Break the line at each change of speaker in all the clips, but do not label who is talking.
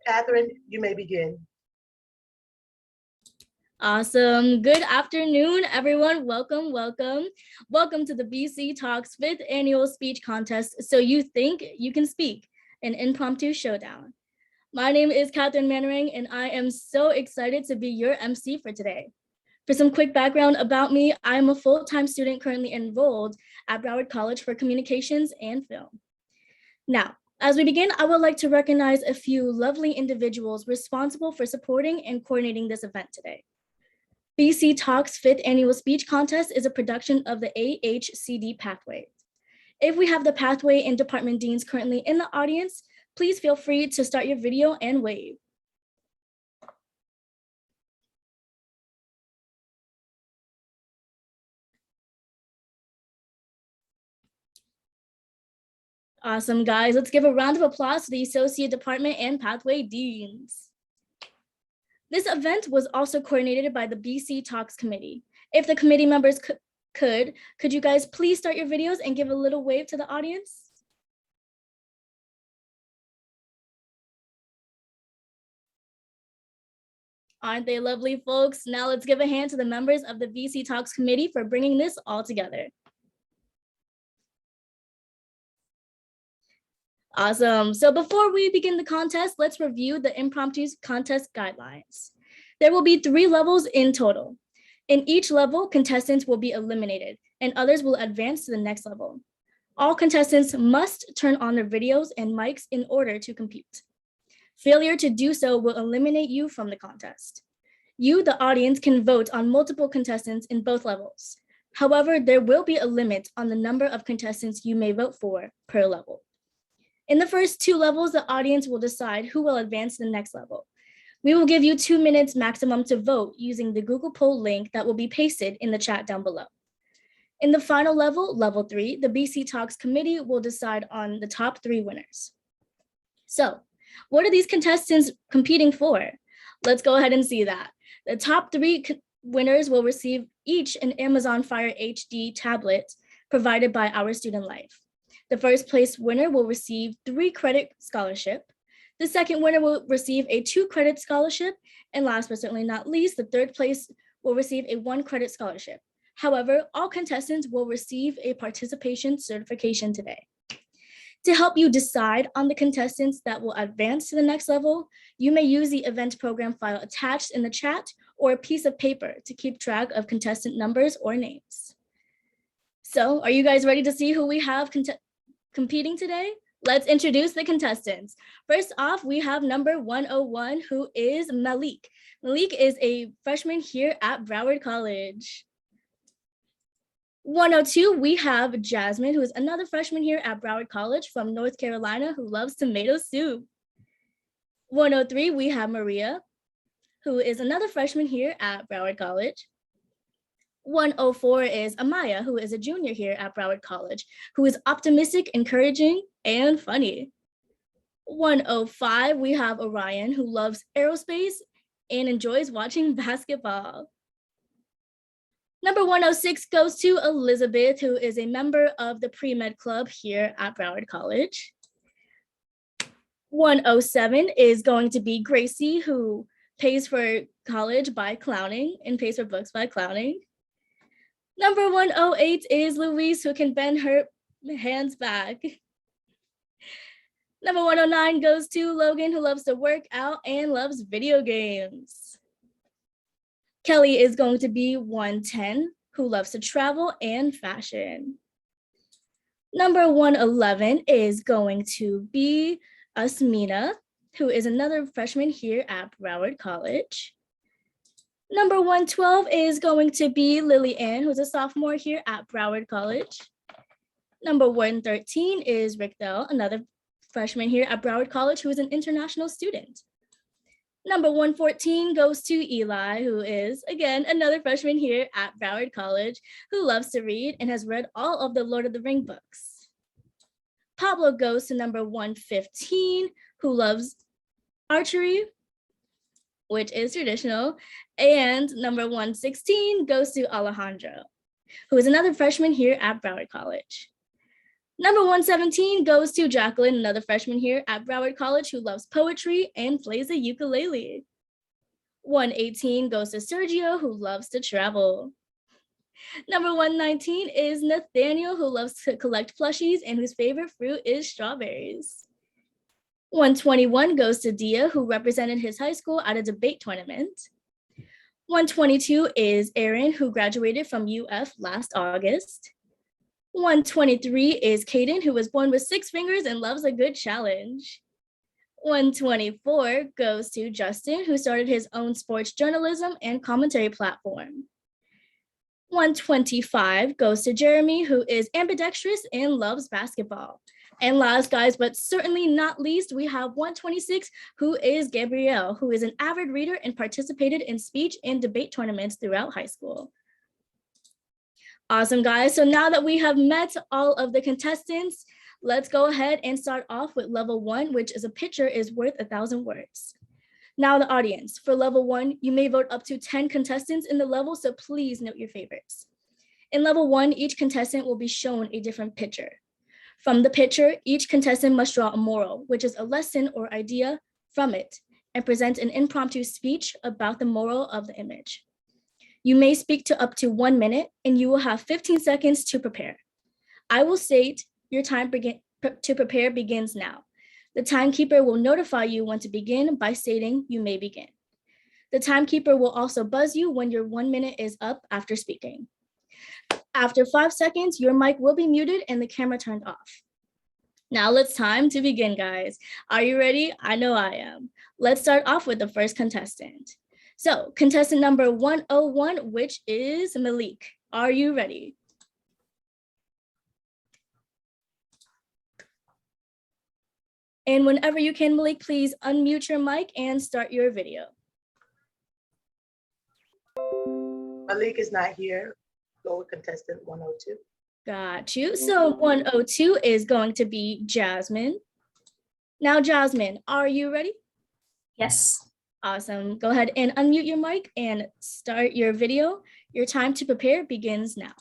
Catherine, you may begin.
Awesome. Good afternoon, everyone. Welcome, welcome. Welcome to the BC Talks 5th Annual Speech Contest, So You Think You Can Speak, an impromptu showdown. My name is Catherine Mannering, and I am so excited to be your MC for today. For some quick background about me, I am a full-time student currently enrolled at Broward College for Communications and Film. Now, as we begin, I would like to recognize a few lovely individuals responsible for supporting and coordinating this event today. BC Talks 5th Annual Speech Contest is a production of the AHCD Pathway. If we have the Pathway and Department Deans currently in the audience, please feel free to start your video and wave. Awesome, guys. Let's give a round of applause to the Associate Department and Pathway Deans. This event was also coordinated by the BC Talks Committee. If the committee members could you guys please start your videos and give a little wave to the audience? Aren't they lovely, folks? Now let's give a hand to the members of the BC Talks Committee for bringing this all together. Awesome. So before we begin the contest, let's review the impromptu contest guidelines. There will be 3 levels in total. In each level, contestants will be eliminated and others will advance to the next level. All contestants must turn on their videos and mics in order to compete. Failure to do so will eliminate you from the contest. You, the audience, can vote on multiple contestants in both levels. However, there will be a limit on the number of contestants you may vote for per level. In the first 2 levels, the audience will decide who will advance to the next level. We will give you 2 minutes maximum to vote using the Google poll link that will be pasted in the chat down below. In the final level, level 3, the BC Talks Committee will decide on the top 3 winners. So, what are these contestants competing for? Let's go ahead and see that. The top 3 winners will receive each an Amazon Fire HD tablet provided by Our Student Life. The first place winner will receive 3 credit scholarship. The second winner will receive a 2 credit scholarship. And last but certainly not least, the third place will receive a 1 credit scholarship. However, all contestants will receive a participation certification today. To help you decide on the contestants that will advance to the next level, you may use the event program file attached in the chat or a piece of paper to keep track of contestant numbers or names. So, are you guys ready to see who we have competing today? Let's introduce the contestants. First off, we have number 101, who is Malik. Malik is a freshman here at Broward College. 102, we have Jasmine, who is another freshman here at Broward College from North Carolina, who loves tomato soup. 103, we have Maria, who is another freshman here at Broward College. 104 is Amaya, who is a junior here at Broward College, who is optimistic, encouraging, and funny. 105, we have Orion, who loves aerospace and enjoys watching basketball. Number 106 goes to Elizabeth, who is a member of the pre-med club here at Broward College. 107 is going to be Gracie, who pays for college by clowning and pays for books by clowning. Number 108 is Louise, who can bend her hands back. Number 109 goes to Logan, who loves to work out and loves video games. Kelly is going to be 110, who loves to travel and fashion. Number 111 is going to be Asmina, who is another freshman here at Broward College. Number 112 is going to be Lily Ann, who's a sophomore here at Broward College. Number 113 is Rickdell, another freshman here at Broward College, who is an international student. Number 114 goes to Eli, who is, again, another freshman here at Broward College, who loves to read and has read all of the Lord of the Rings books. Pablo goes to number 115, who loves archery, which is traditional. And number 116 goes to Alejandro, who is another freshman here at Broward College. Number 117 goes to Jacqueline, another freshman here at Broward College who loves poetry and plays the ukulele. 118 goes to Sergio, who loves to travel. Number 119 is Nathaniel, who loves to collect plushies and whose favorite fruit is strawberries. 121 goes to Dia, who represented his high school at a debate tournament. 122 is Aaron, who graduated from UF last August. 123 is Kaden, who was born with 6 fingers and loves a good challenge. 124 goes to Justin, who started his own sports journalism and commentary platform. 125 goes to Jeremy, who is ambidextrous and loves basketball. And last, guys, but certainly not least, we have 126, who is Gabrielle, who is an avid reader and participated in speech and debate tournaments throughout high school. Awesome, guys. So now that we have met all of the contestants, let's go ahead and start off with level 1, which is a picture is worth 1,000 words. Now the audience, for level 1, you may vote up to 10 contestants in the level, so please note your favorites. In level 1, each contestant will be shown a different picture. From the picture, each contestant must draw a moral, which is a lesson or idea from it, and present an impromptu speech about the moral of the image. You may speak to up to 1 minute, and you will have 15 seconds to prepare. I will state your time to prepare begins now. The timekeeper will notify you when to begin by stating you may begin. The timekeeper will also buzz you when your 1 minute is up after speaking. After 5 seconds, your mic will be muted and the camera turned off. Now it's time to begin, guys. Are you ready? I know I am. Let's start off with the first contestant. So, contestant number 101, which is Malik. Are you ready? And whenever you can, Malik, please unmute your mic and start your video.
Malik is not here. Go with contestant 102.
Got you. So 102 is going to be Jasmine. Now, Jasmine, are you ready?
Yes.
Awesome. Go ahead and unmute your mic and start your video. Your time to prepare begins now.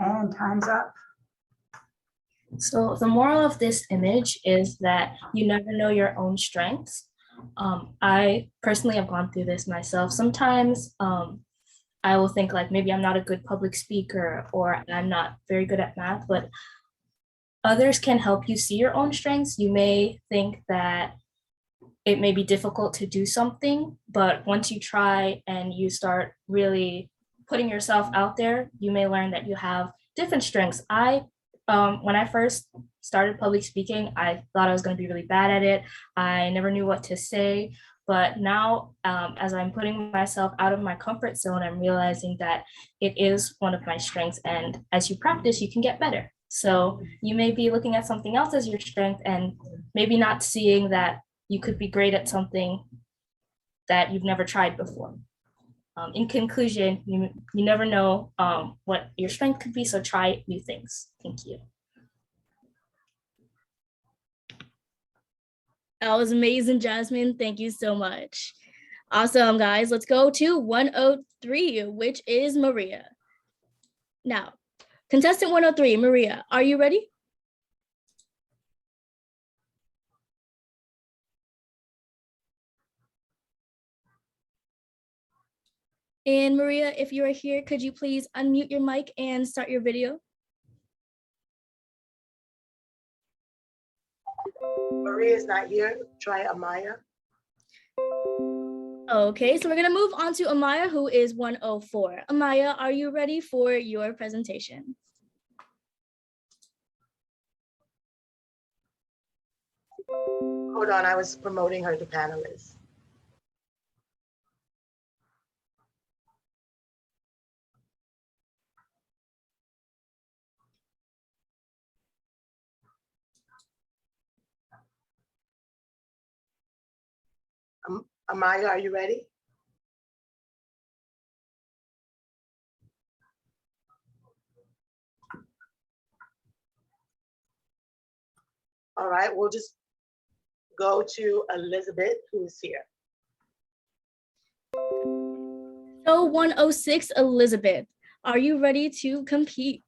And time's up. So the moral of this image is that you never know your own strengths. I personally have gone through this myself. Sometimes I will think like maybe I'm not a good public speaker or I'm not very good at math, but others can help you see your own strengths. You may think that it may be difficult to do something, but once you try and you start really putting yourself out there, you may learn that you have different strengths. When I first started public speaking, I thought I was going to be really bad at it. I never knew what to say. But now, as I'm putting myself out of my comfort zone, I'm realizing that it is one of my strengths. And as you practice, you can get better. So you may be looking at something else as your strength and maybe not seeing that you could be great at something that you've never tried before. In conclusion, you never know what your strength could be, so try new things. Thank you.
That was amazing, Jasmine. Thank you so much. Awesome, guys. Let's go to 103, which is Maria. Now, contestant 103, Maria, are you ready? And Maria, if you are here, could you please unmute your mic and start your video?
Maria is not here. Try Amaya.
Okay, so we're gonna move on to Amaya, who is 104. Amaya, are you ready for your presentation?
Hold on, I was promoting her to panelist. Amaya, are you ready? All right, we'll just go to Elizabeth, who's here.
So 106, Elizabeth, are you ready to compete?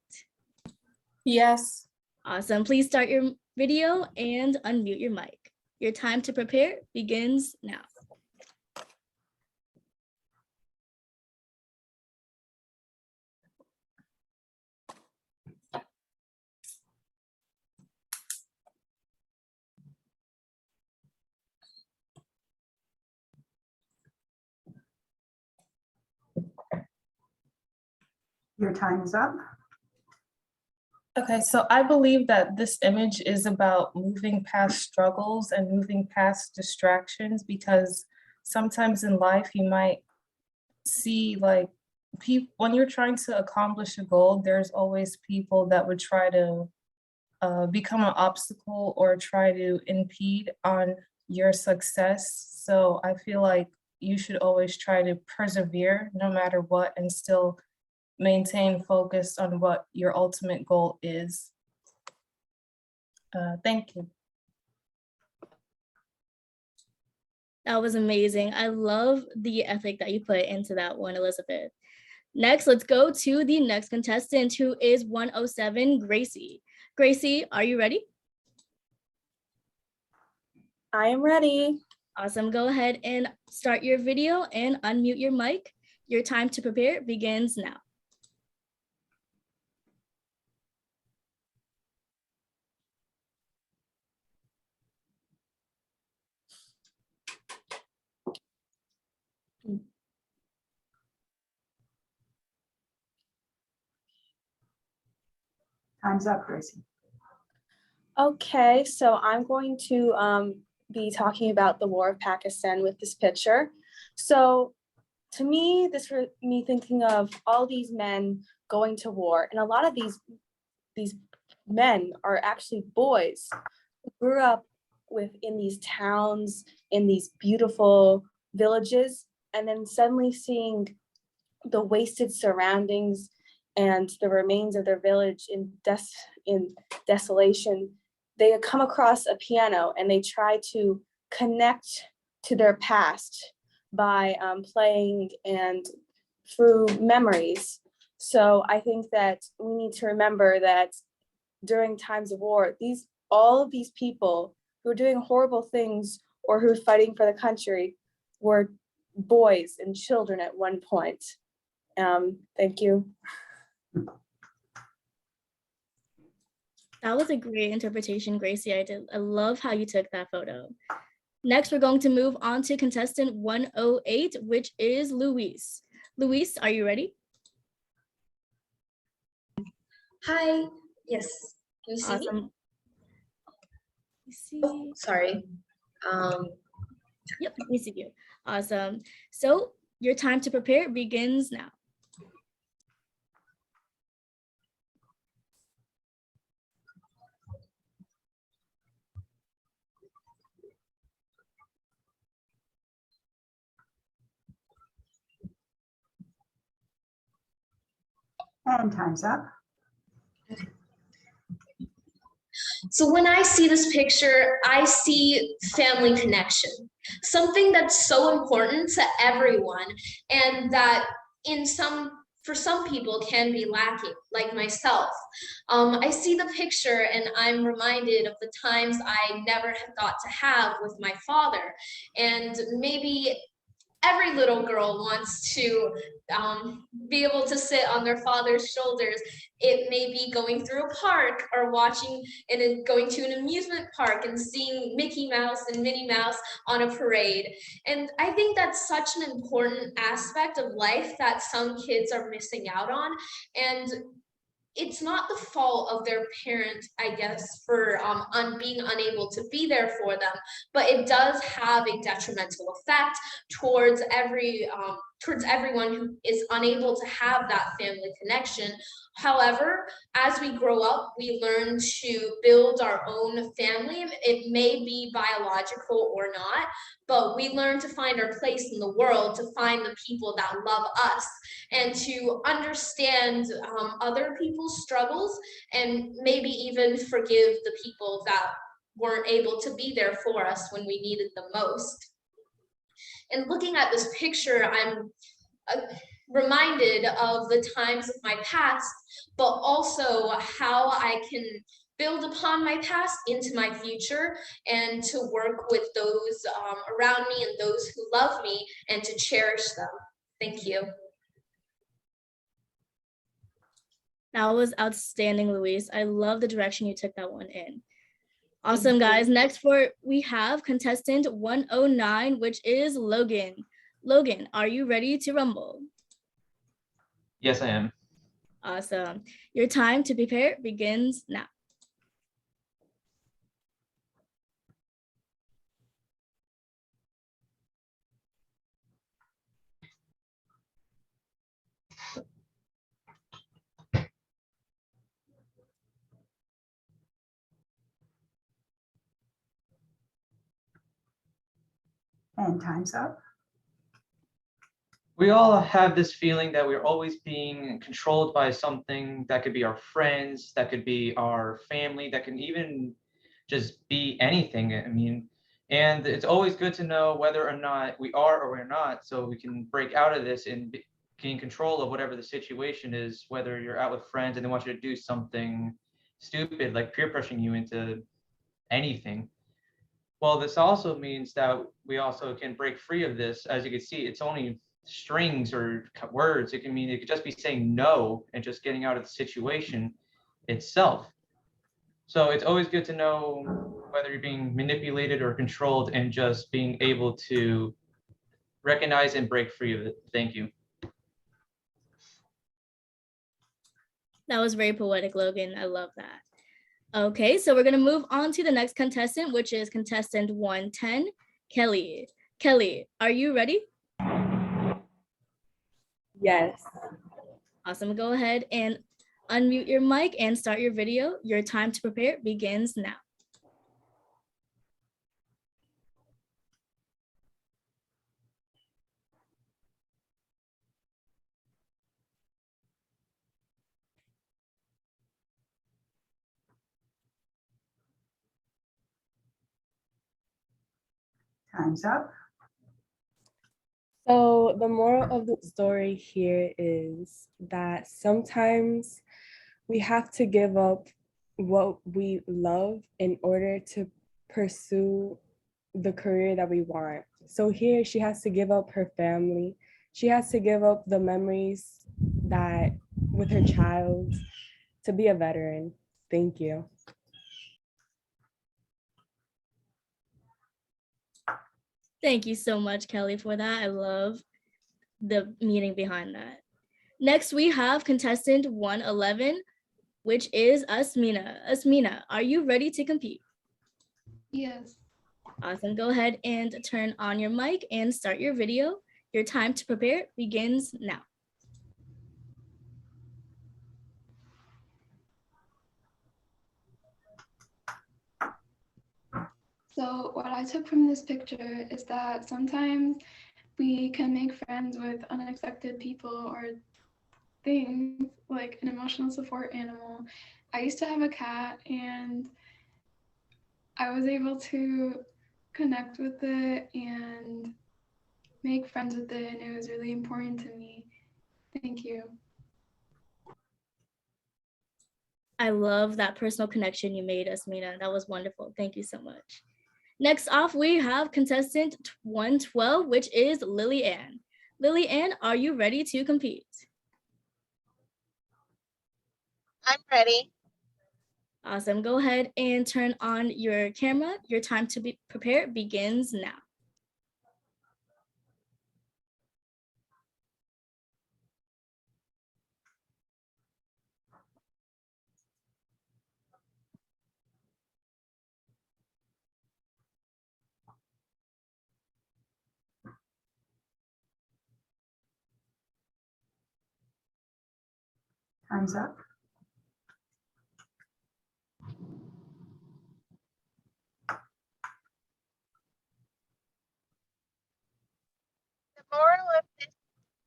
Yes.
Awesome. Please start your video and unmute your mic. Your time to prepare begins now.
Your time is up.
Okay, so I believe that this image is about moving past struggles and moving past distractions, because sometimes in life you might see like people, when you're trying to accomplish a goal, there's always people that would try to become an obstacle or try to impede on your success. So I feel like you should always try to persevere no matter what and still maintain focus on what your ultimate goal is. Thank you.
That was amazing. I love the ethic that you put into that one, Elizabeth. Next, let's go to the next contestant, who is 107, Gracie. Gracie, are you ready?
I am ready.
Awesome. Go ahead and start your video and unmute your mic. Your time to prepare begins now.
Time's up, Gracie.
Okay, so I'm going to be talking about the war of Pakistan with this picture. So to me, this for me thinking of all these men going to war, and a lot of these men are actually boys who grew up in these towns, in these beautiful villages, and then suddenly seeing the wasted surroundings and the remains of their village in desolation, they come across a piano and they try to connect to their past by playing and through memories. So I think that we need to remember that during times of war, all of these people who are doing horrible things or who are fighting for the country were boys and children at one point. Thank you.
That was a great interpretation, Gracie. I love how you took that photo. Next, we're going to move on to contestant 108, which is Luis. Luis, are you ready?
Hi. Yes. Can you see me?
Awesome. See.
Oh, sorry.
Yep, we see you. Awesome. So your time to prepare begins now.
And time's up.
So when I see this picture, I see family connection, something that's so important to everyone, and that for some people can be lacking, like myself. I see the picture and I'm reminded of the times I never had thought to have with my father. And maybe every little girl wants to be able to sit on their father's shoulders. It may be going through a park or going to an amusement park and seeing Mickey Mouse and Minnie Mouse on a parade. And I think that's such an important aspect of life that some kids are missing out on. And it's not the fault of their parent, I guess, for being unable to be there for them, but it does have a detrimental effect towards every towards everyone who is unable to have that family connection. However, as we grow up, we learn to build our own family. It may be biological or not, but we learn to find our place in the world, to find the people that love us, and to understand other people's struggles, and maybe even forgive the people that weren't able to be there for us when we needed them most. And looking at this picture, I'm reminded of the times of my past, but also how I can build upon my past into my future, and to work with those around me and those who love me, and to cherish them. Thank you.
That was outstanding, Luis. I love the direction you took that one in. Awesome, guys. Next we have contestant 109, which is Logan. Logan, are you ready to rumble?
Yes, I am.
Awesome. Your time to prepare begins now.
And time's up.
We all have this feeling that we're always being controlled by something. That could be our friends, that could be our family, that can even just be anything. I mean, and it's always good to know whether or not we are or we're not, so we can break out of this and gain control of whatever the situation is, whether you're out with friends and they want you to do something stupid, like peer pressuring you into anything. Well, this also means that we also can break free of this. As you can see, it's only strings or words. It could just be saying no and just getting out of the situation itself. So it's always good to know whether you're being manipulated or controlled, and just being able to recognize and break free of it. Thank you.
That was very poetic, Logan. I love that. Okay, so we're gonna move on to the next contestant, which is contestant 110, Kelly. Kelly, are you ready?
Yes.
Awesome, go ahead and unmute your mic and start your video. Your time to prepare begins now.
Time's up.
So the moral of the story here is that sometimes we have to give up what we love in order to pursue the career that we want. So here she has to give up her family. She has to give up the memories that with her child to be a veteran. Thank you.
Thank you so much, Kelly, for that. I love the meaning behind that. Next, we have contestant 111, which is Asmina. Asmina, are you ready to compete?
Yes.
Awesome. Go ahead and turn on your mic and start your video. Your time to prepare begins now.
So what I took from this picture is that sometimes we can make friends with unexpected people or things, like an emotional support animal. I used to have a cat and I was able to connect with it and make friends with it, and it was really important to me. Thank you.
I love that personal connection you made, Asmina. That was wonderful. Thank you so much. Next off, we have contestant 112, which is Lily Ann. Lily Ann, are you ready to compete?
I'm ready.
Awesome. Go ahead and turn on your camera. Your time to be prepared begins now.
Time's up.
The moral of this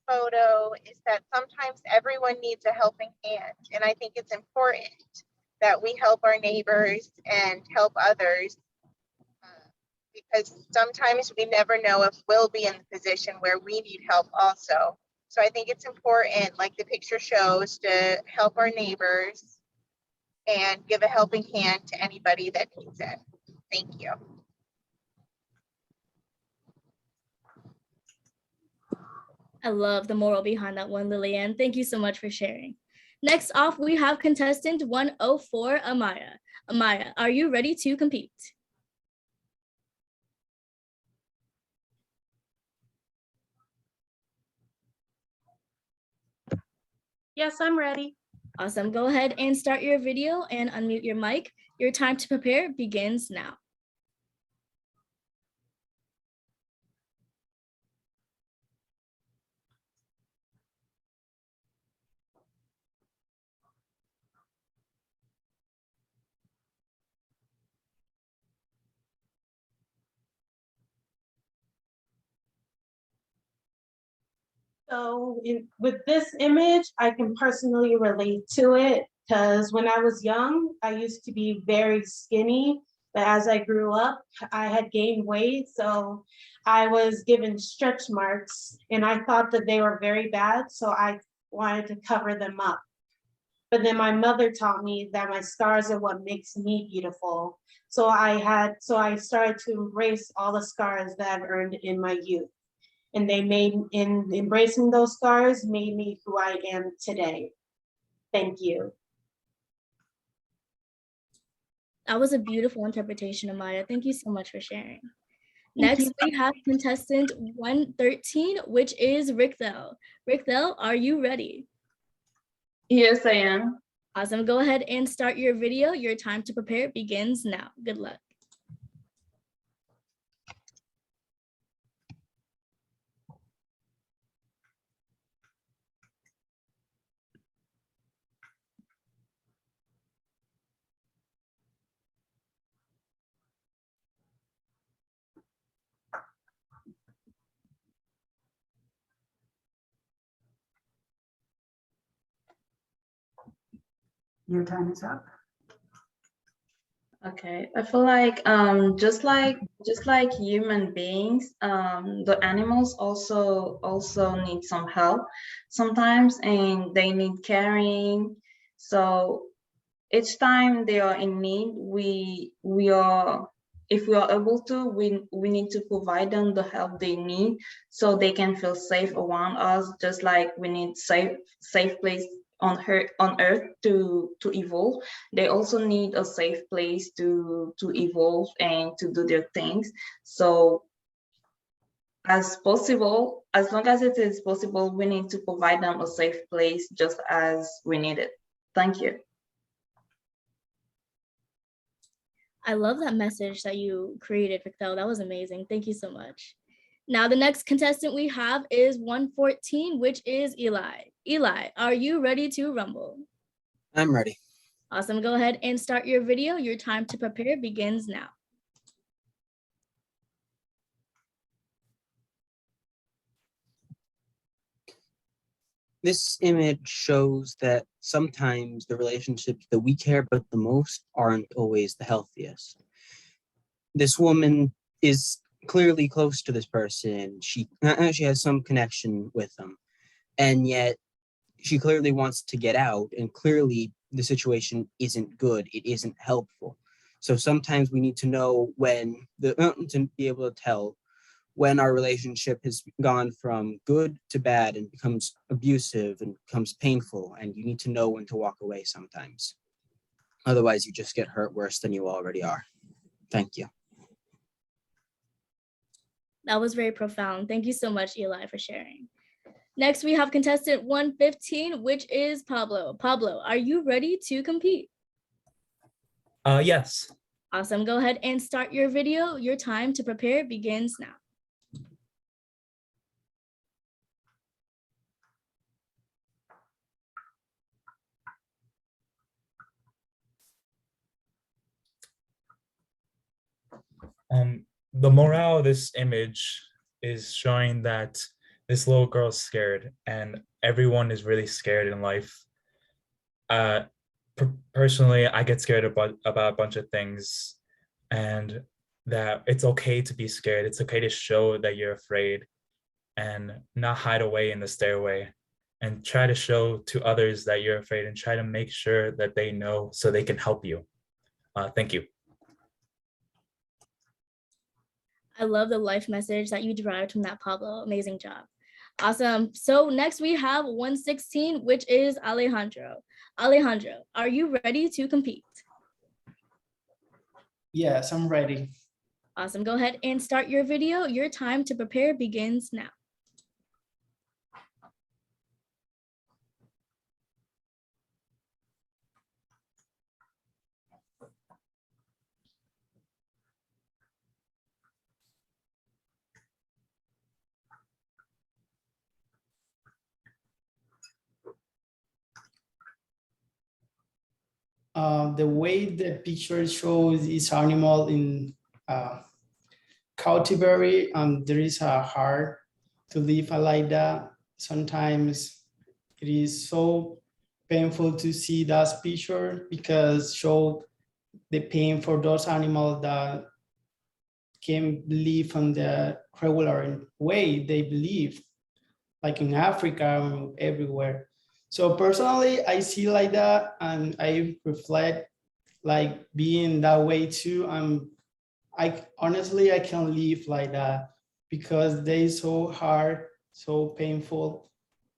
photo is that sometimes everyone needs a helping hand. And I think it's important that we help our neighbors and help others because sometimes we never know if we'll be in the position where we need help also. So I think it's important, like the picture shows, to help our neighbors and give a helping hand to anybody that needs it. Thank you.
I love the moral behind that one, Lillian. Thank you so much for sharing. Next off, we have contestant 104, Amaya. Amaya, are you ready to compete?
Yes, I'm ready.
Awesome. Go ahead and start your video and unmute your mic. Your time to prepare begins now.
So with this image, I can personally relate to it because when I was young, I used to be very skinny. But as I grew up, I had gained weight. So I was given stretch marks and I thought that they were very bad. So I wanted to cover them up. But then my mother taught me that my scars are what makes me beautiful. So I started to embrace all the scars that I've earned in my youth. And embracing those scars made me who I am today. Thank you.
That was a beautiful interpretation, Amaya. Thank you so much for sharing. Next, we have contestant 113, which is Rickthel. Rickthel, are you ready?
Yes, I am.
Awesome. Go ahead and start your video. Your time to prepare begins now. Good luck.
Your time is up.
Okay, I feel like just like human beings, the animals also need some help sometimes, and they need caring. So each time they are in need, if we are able to, we need to provide them the help they need so they can feel safe around us, just like we need safe place on earth to evolve. They also need a safe place to evolve and to do their things. So as long as it is possible, we need to provide them a safe place just as we need it. Thank you.
I love that message that you created, Rickthel. That was amazing. Thank you so much. Now, the next contestant we have is 114, which is Eli. Eli, are you ready to rumble?
I'm ready.
Awesome. Go ahead and start your video. Your time to prepare begins now.
This image shows that sometimes the relationships that we care about the most aren't always the healthiest. This woman is clearly close to this person. She has some connection with them, and yet she clearly wants to get out, and clearly the situation isn't good. It isn't helpful. So sometimes we need to know to be able to tell when our relationship has gone from good to bad and becomes abusive and becomes painful, and you need to know when to walk away sometimes. Otherwise, you just get hurt worse than you already are. Thank you.
That was very profound. Thank you so much, Eli, for sharing. Next, we have contestant 115, which is Pablo. Pablo, are you ready to compete?
Yes.
Awesome. Go ahead and start your video. Your time to prepare begins now.
the morale of this image is showing that this little girl's scared and everyone is really scared in life. Personally, I get scared about a bunch of things, and that it's okay to be scared. It's okay to show that you're afraid and not hide away in the stairway, and try to show to others that you're afraid and try to make sure that they know so they can help you. Thank you.
I love the life message that you derived from that, Pablo. Amazing job. Awesome. So next we have 116, which is Alejandro. Alejandro, are you ready to compete?
Yes, I'm ready.
Awesome. Go ahead and start your video. Your time to prepare begins now.
The way the picture shows this animal in cultivary, there is a heart to live like that. Sometimes it is so painful to see that picture because show the pain for those animals that can live on the regular way they believe, like in Africa, everywhere. So personally, I see like that and I reflect like being that way too. I honestly, I can't live like that because they so hard, so painful.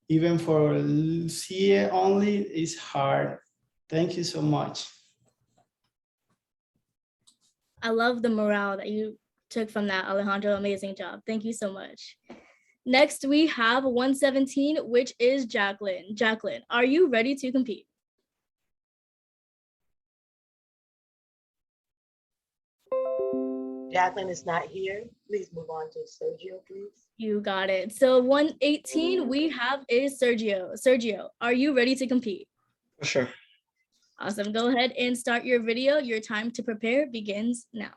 Even for see it only is hard. Thank you so much.
I love the morale that you took from that, Alejandro. Amazing job. Thank you so much. Next, we have 117, which is Jacqueline. Jacqueline, are you ready to compete?
Jacqueline is not here. Please move on to Sergio, please.
You got it. So 118 we have is Sergio. Sergio, are you ready to compete?
Sure.
Awesome. Go ahead and start your video. Your time to prepare begins now.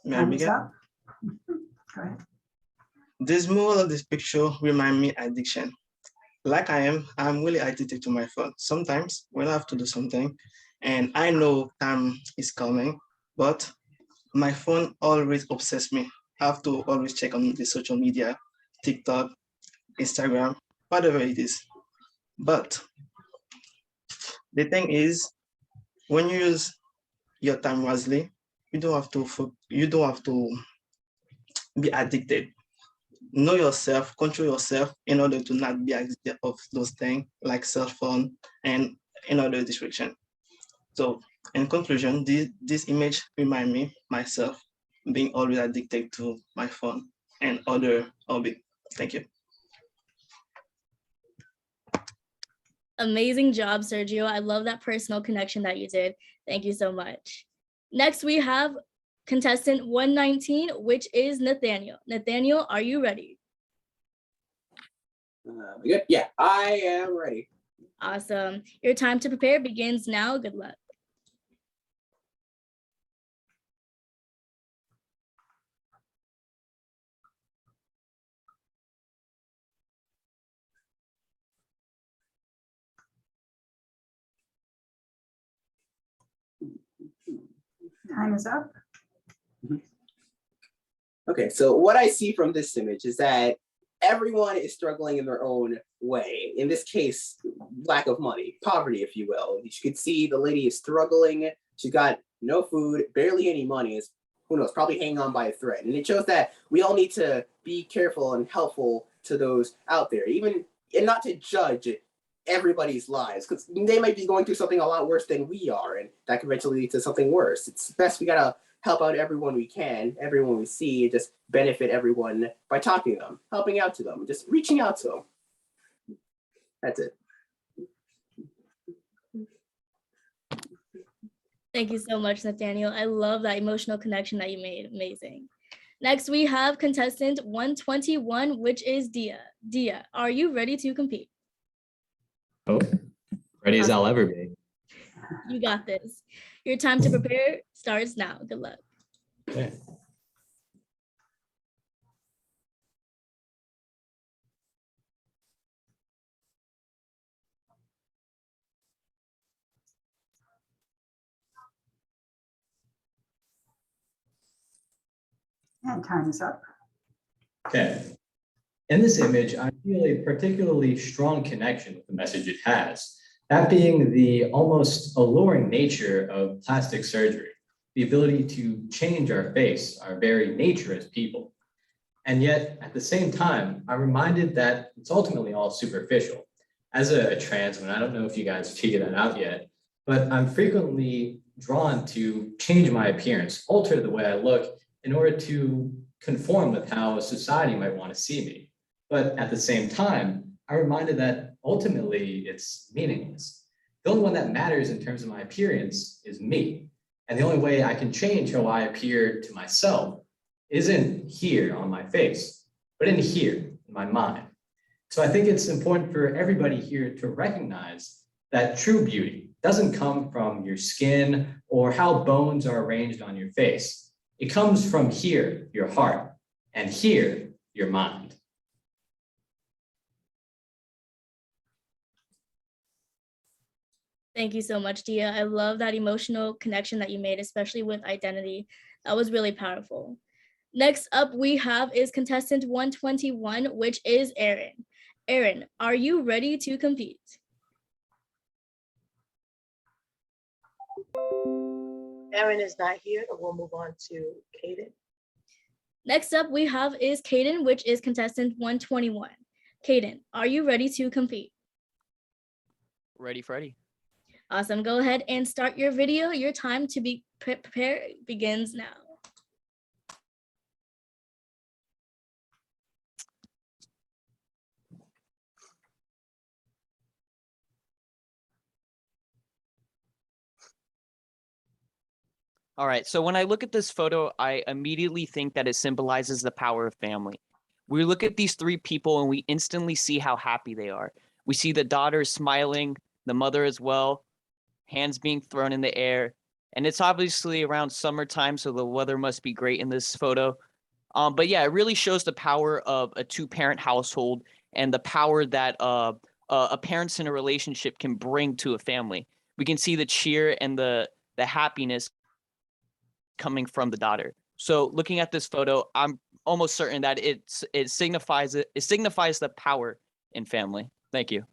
May I begin?
Go ahead.
This moral of this picture remind me addiction. Like I'm really addicted to my phone. Sometimes when I have to do something and I know time is coming, but my phone always obsesses me. I have to always check on the social media, TikTok, Instagram, whatever it is. But the thing is, when you use your time wisely, you don't have to be addicted. Know yourself, control yourself in order to not be addicted of those things like cell phone and another distraction. So in conclusion, this image remind me myself being always addicted to my phone and other hobby. Thank you.
Amazing job, Sergio. I love that personal connection that you did. Thank you so much. Next, we have contestant 119, which is Nathaniel. Nathaniel, are you ready?
Good. Yeah, I am ready.
Awesome. Your time to prepare begins now. Good luck.
Time is up.
Okay, so what I see from this image is that everyone is struggling in their own way. In this case, lack of money, poverty, if you will. You could see the lady is struggling. She got no food, barely any money, is, who knows, probably hanging on by a thread. And it shows that we all need to be careful and helpful to those out there, even, and not to judge everybody's lives, because they might be going through something a lot worse than we are, and that could eventually lead to something worse. It's best we gotta help out everyone we can, everyone we see, just benefit everyone by talking to them, helping out to them, just reaching out to them. That's it.
Thank you so much, Nathaniel. I love that emotional connection that you made. Amazing. Next, we have contestant 121, which is Dia. Dia, are you ready to compete?
Oh, ready as I'll ever be.
You got this. Your time to prepare starts now. Good luck.
Okay.
And time is up.
Okay. In this image, I feel a particularly strong connection with the message it has, that being the almost alluring nature of plastic surgery, the ability to change our face, our very nature as people. And yet, at the same time, I'm reminded that it's ultimately all superficial. As a trans man, I don't know if you guys figured that out yet, but I'm frequently drawn to change my appearance, alter the way I look in order to conform with how society might want to see me. But at the same time, I'm reminded that ultimately it's meaningless. The only one that matters in terms of my appearance is me. And the only way I can change how I appear to myself isn't here on my face, but in here, in my mind. So I think it's important for everybody here to recognize that true beauty doesn't come from your skin or how bones are arranged on your face. It comes from here, your heart, and here, your mind.
Thank you so much, Dia. I love that emotional connection that you made, especially with identity. That was really powerful. Next up we have is contestant 121, which is Aaron. Aaron, are you ready to compete?
Aaron is not here, so we'll move on to Kaden.
Next up we have is Kaden, which is contestant 121. Kaden, are you ready to compete?
Ready, Freddy.
Awesome. Go ahead and start your video. Your time to be prepare begins now.
All right, so when I look at this photo, I immediately think that it symbolizes the power of family. We look at these three people and we instantly see how happy they are. We see the daughter smiling, the mother as well, hands being thrown in the air. And it's obviously around summertime, so the weather must be great in this photo. But yeah, it really shows the power of a two-parent household and the power that a parents in a relationship can bring to a family. We can see the cheer and the happiness coming from the daughter. So looking at this photo, I'm almost certain that it signifies the power in family. Thank you.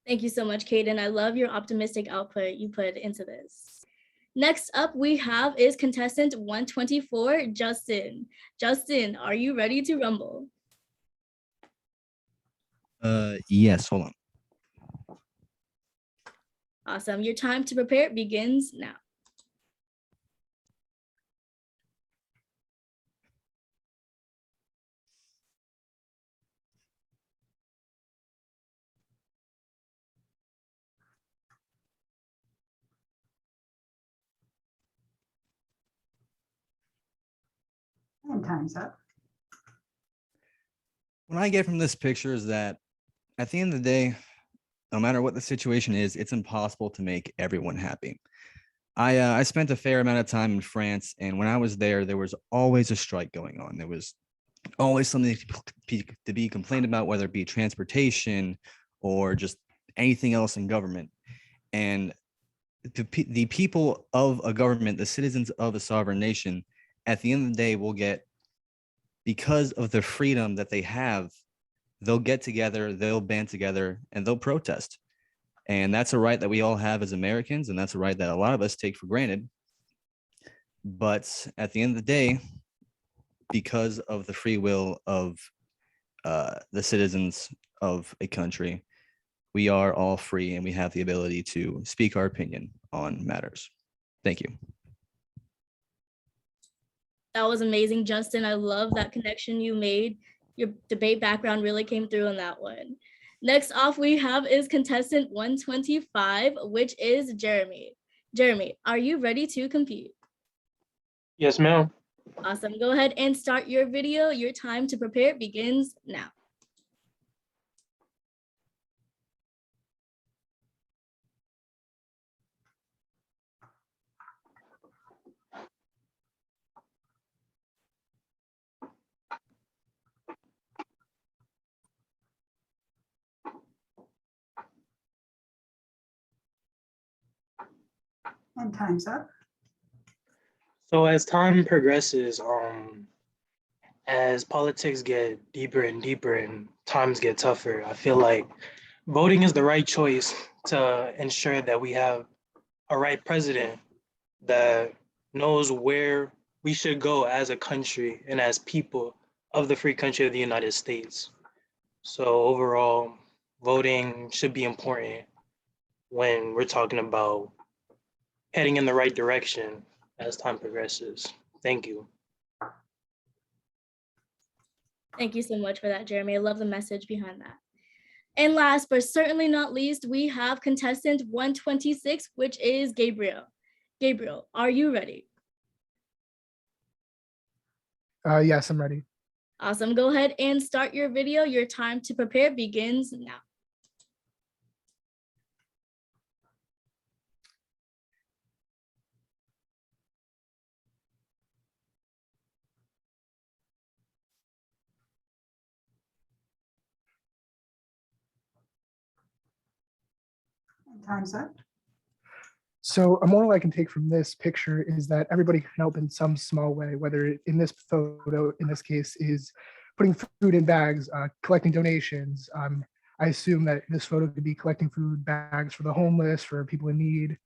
Thank you so much, Kaden. I love your optimistic output you put into this. Next up we have is contestant 124, Justin. Justin, are you ready to rumble?
Yes, hold on.
Awesome. Your time to prepare begins now.
And time's up.
What I get from this picture is that at the end of the day, no matter what the situation is, it's impossible to make everyone happy. I spent a fair amount of time in France, and when I was there, there was always a strike going on. There was always something to be complained about, whether it be transportation or just anything else in government. And the people of a government, the citizens of a sovereign nation, at the end of the day will get, because of the freedom that they have, they'll get together, they'll band together, and they'll protest. And that's a right that we all have as Americans, and that's a right that a lot of us take for granted. But at the end of the day, because of the free will of the citizens of a country, we are all free and we have the ability to speak our opinion on matters. Thank you.
That was amazing, Justin. I love that connection you made. Your debate background really came through on that one. Next off we have is contestant 125, which is Jeremy. Jeremy, are you ready to compete?
Yes, ma'am.
Awesome. Go ahead and start your video. Your time to prepare begins now.
And time's up.
So as time progresses, as politics get deeper and deeper and times get tougher, I feel like voting is the right choice to ensure that we have a right president that knows where we should go as a country and as people of the free country of the United States. So overall, voting should be important when we're talking about heading in the right direction as time progresses. Thank you.
Thank you so much for that, Jeremy. I love the message behind that. And last but certainly not least, we have contestant 126, which is Gabriel. Gabriel, are you ready?
Yes, I'm ready.
Awesome. Go ahead and start your video. Your time to prepare begins now.
And time's up.
So a moral I can take from this picture is that everybody can help in some small way, whether in this photo, in this case, is putting food in bags, collecting donations. I assume that this photo could be collecting food bags for the homeless, for people in need,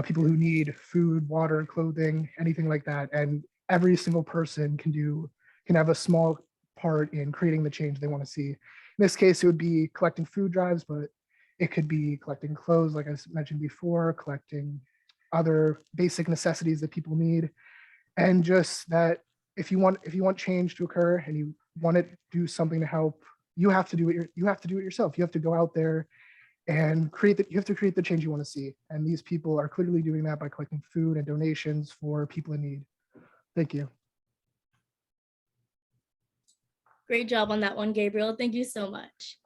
people who need food, water, clothing, anything like that. And every single person can have a small part in creating the change they want to see. In this case, it would be collecting food drives, but it could be collecting clothes, like I mentioned before, collecting other basic necessities that people need. And just that if you want change to occur and you want to do something to help, you have to do it yourself. You have to go out there and you have to create the change you want to see. And these people are clearly doing that by collecting food and donations for people in need. Thank you.
Great job on that one, Gabriel. Thank you so much.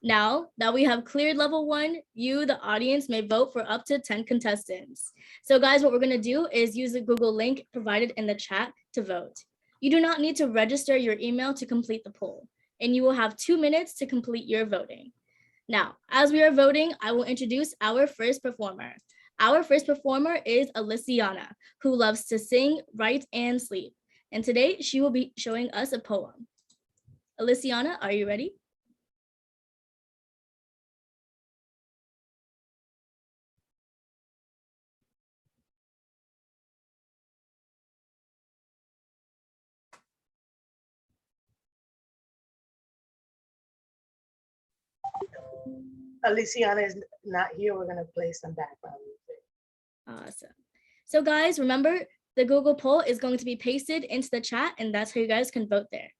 Now that we have cleared level 1, you, the audience, may vote for up to 10 contestants. So guys, what we're gonna do is use the Google link provided in the chat to vote. You do not need to register your email to complete the poll, and you will have 2 minutes to complete your voting. Now, as we are voting, I will introduce our first performer. Our first performer is Alyciana, who loves to sing, write, and sleep. And today she will be showing us a poem. Alyciana, are you ready?
Aliciana is not here. We're gonna play some background music.
Awesome. So guys, remember the Google poll is going to be pasted into the chat, and that's how you guys can vote there.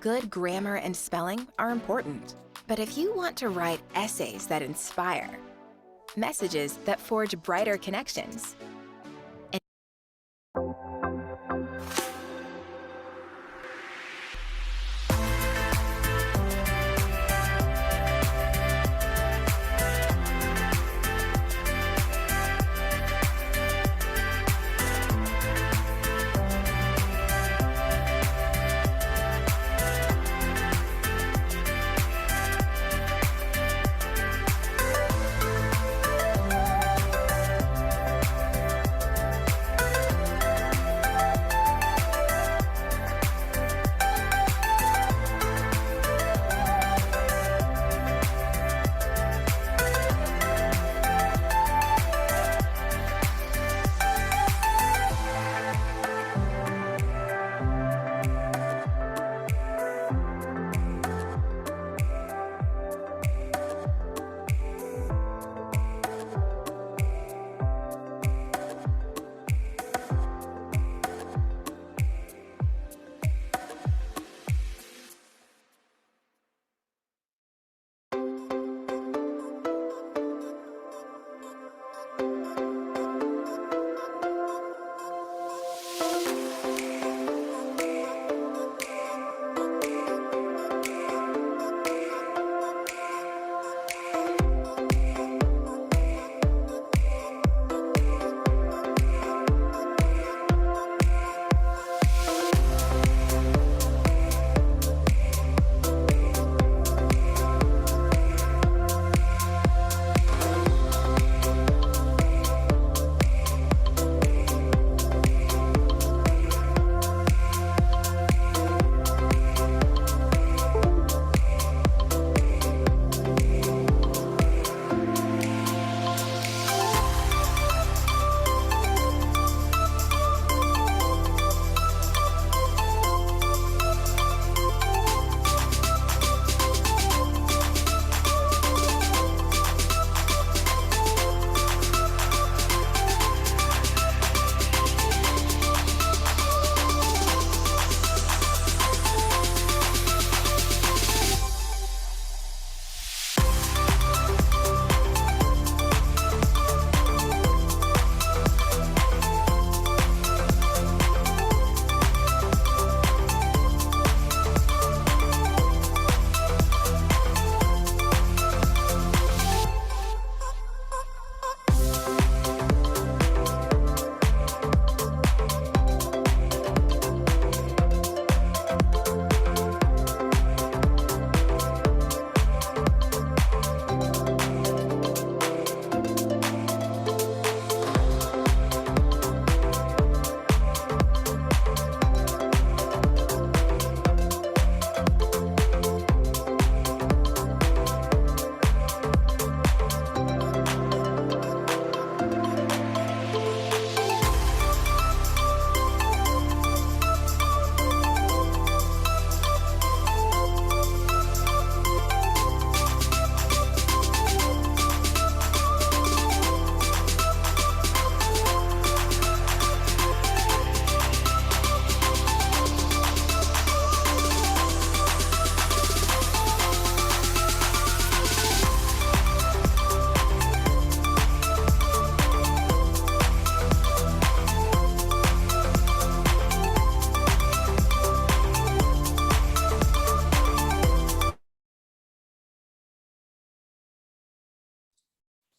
Good grammar and spelling are important, but if you want to write essays that inspire, messages that forge brighter connections,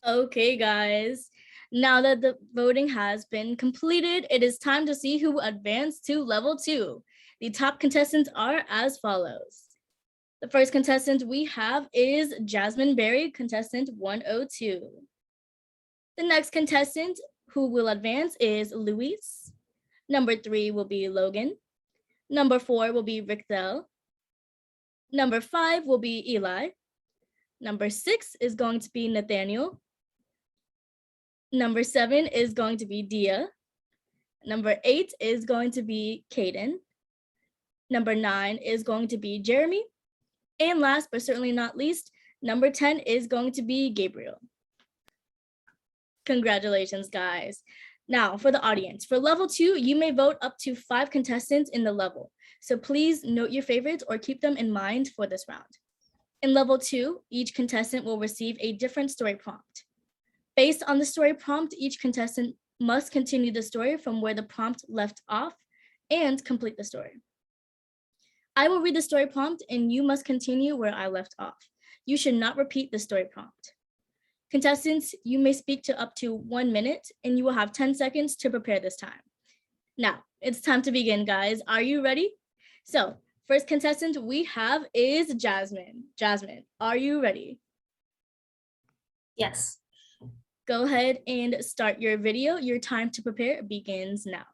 Okay, guys. Now that the voting has been completed, it is time to see who will advance to level 2. The top contestants are as follows. The first contestant we have is Jasmine Berry, contestant 102. The next contestant who will advance is Luis. Number 3 will be Logan. Number 4 will be Rickdell. Number 5 will be Eli. Number 6 is going to be Nathaniel. Number 7 is going to be Dia. Number 8 is going to be Kaden. Number 9 is going to be Jeremy. And last but certainly not least, number 10 is going to be Gabriel. Congratulations, guys. Now for the audience, for level 2, you may vote up to 5 contestants in the level. So please note your favorites or keep them in mind for this round. In level 2, each contestant will receive a different story prompt. Based on the story prompt, each contestant must continue the story from where the prompt left off and complete the story. I will read the story prompt and you must continue where I left off. You should not repeat the story prompt. Contestants, you may speak to up to 1 minute and you will have 10 seconds to prepare this time. Now, it's time to begin, guys. Are you ready? So, first contestant we have is Jasmine. Jasmine, are you ready?
Yes.
Go ahead and start your video. Your time to prepare begins now.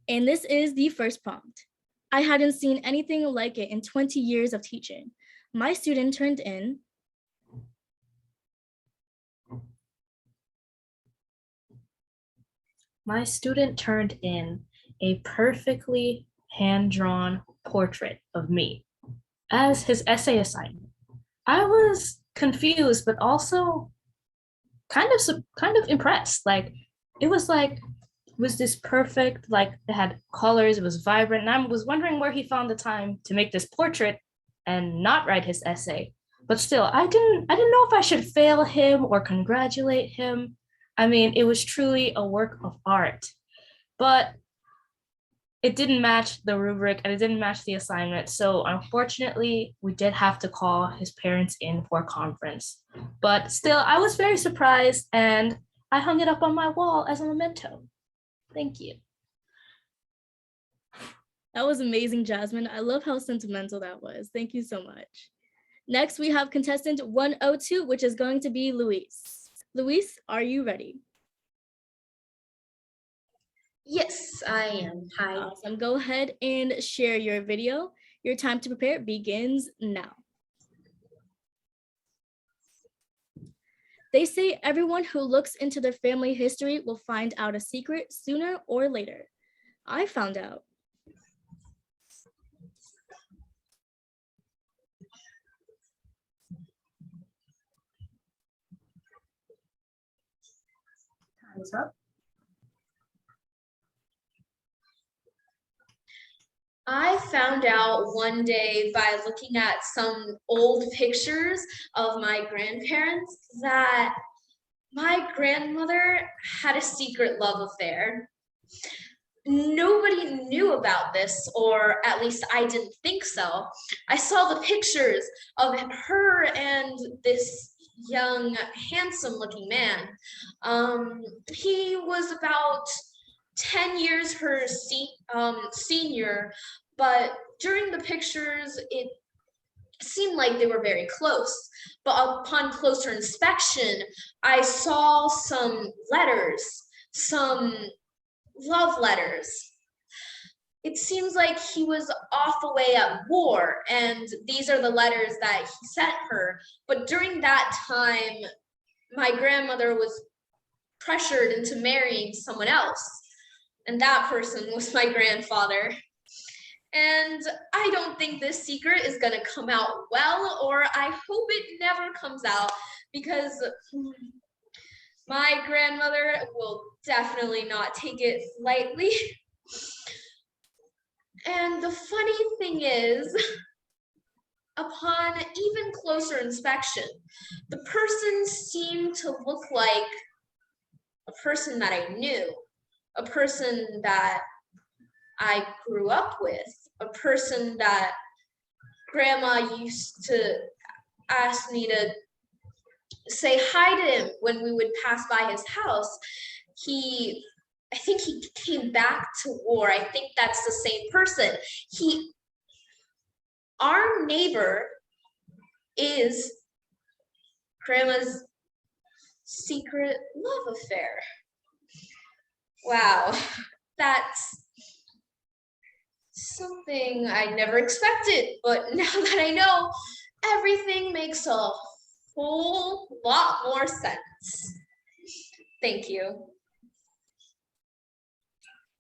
And this is the first prompt. I hadn't seen anything like it in 20 years of teaching. My student turned in
a perfectly hand-drawn portrait of me as his essay assignment. I was confused, but also kind of impressed. Like it was this perfect, like it had colors, it was vibrant, and I was wondering where he found the time to make this portrait and not write his essay. But still, I didn't know if I should fail him or congratulate him. I mean, it was truly a work of art, but it didn't match the rubric and it didn't match the assignment. So unfortunately, we did have to call his parents in for a conference. But still, I was very surprised and I hung it up on my wall as a memento. Thank you.
That was amazing, Jasmine. I love how sentimental that was. Thank you so much. Next, we have contestant 102, which is going to be Luis. Luis, are you ready?
Yes, I am. Hi.
Awesome. Go ahead and share your video. Your time to prepare begins now. They say everyone who looks into their family history will find out a secret sooner or later. I found out.
Time's up.
I found out one day by looking at some old pictures of my grandparents that my grandmother had a secret love affair. Nobody knew about this, or at least I didn't think so. I saw the pictures of her and this young, handsome-looking man. He was about 10 years her senior, but during the pictures, it seemed like they were very close. But upon closer inspection, I saw some letters, some love letters. It seems like he was off away at war, and these are the letters that he sent her. But during that time, my grandmother was pressured into marrying someone else, and that person was my grandfather. And I don't think this secret is gonna come out well, or I hope it never comes out, because my grandmother will definitely not take it lightly. And the funny thing is, upon even closer inspection, the person seemed to look like a person that I knew, a person that I grew up with, a person that grandma used to ask me to say hi to him when we would pass by his house. I think he came back to war. I think that's the same person. Our neighbor is grandma's secret love affair. Wow, that's something I never expected, but now that I know, everything makes a whole lot more sense. Thank you.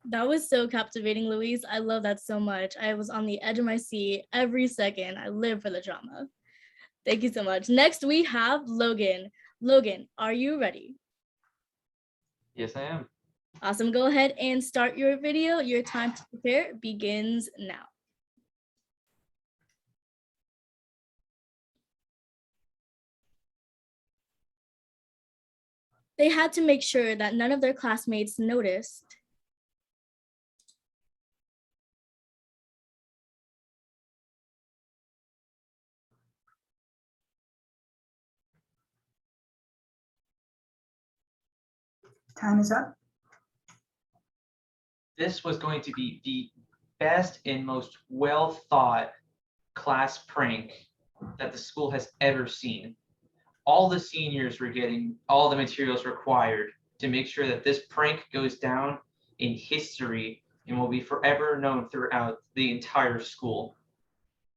That was so captivating, Louise. I love that so much. I was on the edge of my seat every second. I live for the drama. Thank you so much. Next, we have Logan. Logan, are you ready?
Yes, I am.
Awesome. Go ahead and start your video. Your time to prepare begins now. They had to make sure that none of their classmates noticed.
Time is up.
This was going to be the best and most well thought class prank that the school has ever seen. All the seniors were getting all the materials required to make sure that this prank goes down in history and will be forever known throughout the entire school.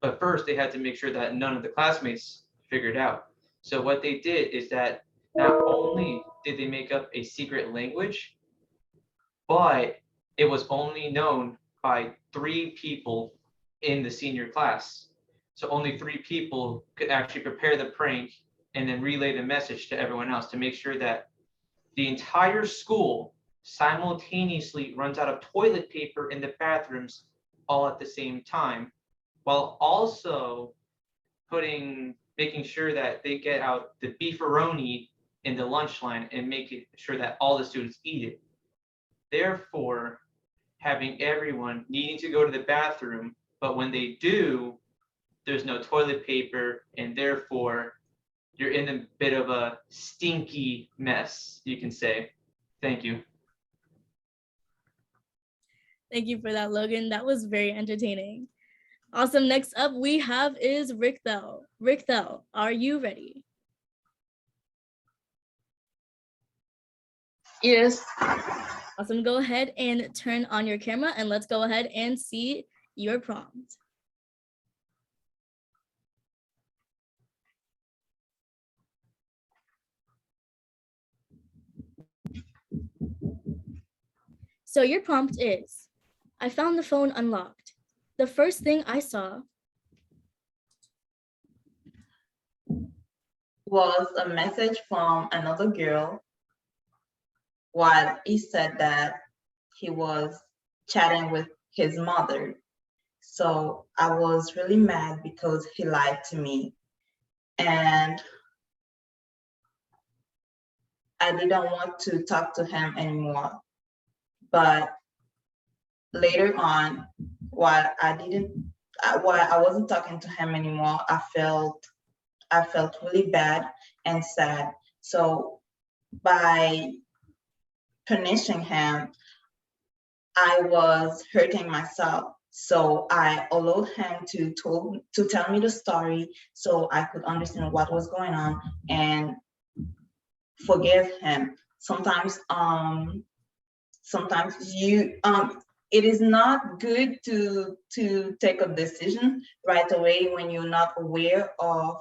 But first, they had to make sure that none of the classmates figured out. So what they did is that not only did they make up a secret language, but it was only known by 3 people in the senior class. So only 3 people could actually prepare the prank and then relay the message to everyone else to make sure that the entire school simultaneously runs out of toilet paper in the bathrooms all at the same time, while also making sure that they get out the beefaroni in the lunch line and making sure that all the students eat it. Therefore, having everyone needing to go to the bathroom, but when they do, there's no toilet paper, and therefore you're in a bit of a stinky mess, you can say. Thank you.
Thank you for that, Logan. That was very entertaining. Awesome. Next up we have is Rickthel. Rickthel, are you ready?
Yes.
Awesome. Go ahead and turn on your camera and let's go ahead and see your prompt. So your prompt is, I found the phone unlocked. The first thing I saw
was a message from another girl while he said that he was chatting with his mother. So I was really mad because he lied to me. And I didn't want to talk to him anymore. But later on, while I wasn't talking to him anymore, I felt really bad and sad. So by punishing him, I was hurting myself. So I allowed him to tell me the story so I could understand what was going on and forgive him. Sometimes it is not good to take a decision right away when you're not aware of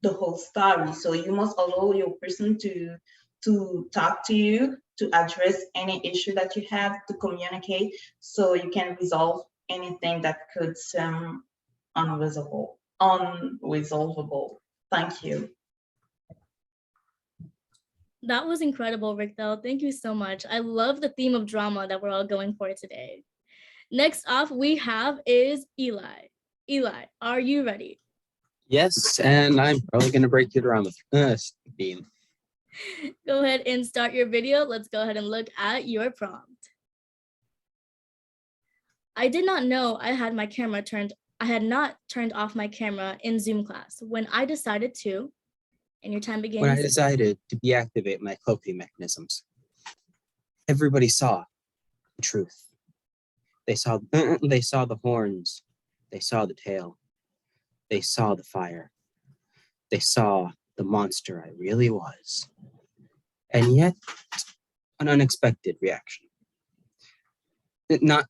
the whole story. So you must allow your person to talk to you, to address any issue that you have, to communicate so you can resolve anything that could seem unresolvable. Thank you.
That was incredible, Rickthel. Thank you so much. I love the theme of drama that we're all going for today. Next off we have is Eli. Eli, are you ready?
Yes, and I'm probably going to break it around with Bean.
Go ahead and start your video. Let's go ahead and look at your prompt. I did not know I had not turned off my camera in Zoom class when I decided to, and your time begins.
When I decided to deactivate my cloaking mechanisms, everybody saw the truth. They saw the horns. They saw the tail. They saw the fire. They saw the monster I really was. And yet, an unexpected reaction. Not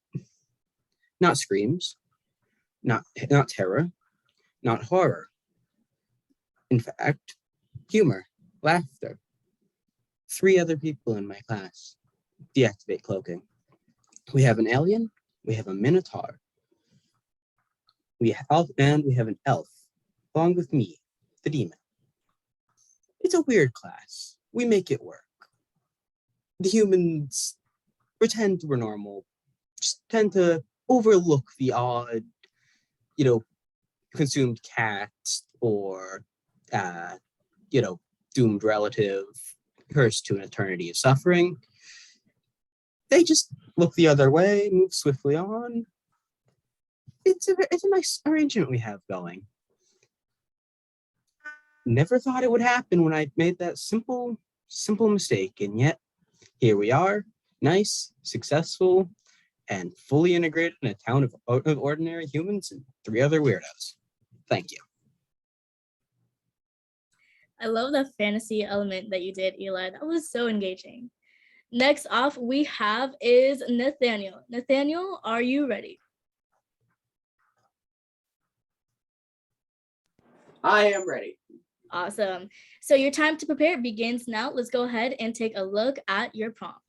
screams, not terror, not horror. In fact, humor, laughter. 3 other people in my class deactivate cloaking. We have an alien, we have a minotaur, we have an elf, along with me, the demon. It's a weird class. We make it work. The humans pretend we're normal, just tend to overlook the odd, consumed cat or, doomed relative cursed to an eternity of suffering. They just look the other way, move swiftly on. It's a nice arrangement we have going. Never thought it would happen when I made that simple mistake, and yet here we are, nice, successful, and fully integrated in a town of ordinary humans and 3 other weirdos. Thank you.
I love the fantasy element that you did, Eli. That was so engaging. Next off we have is Nathaniel. Nathaniel, are you ready?
I am ready.
Awesome. So your time to prepare begins now. Let's go ahead and take a look at your prompt.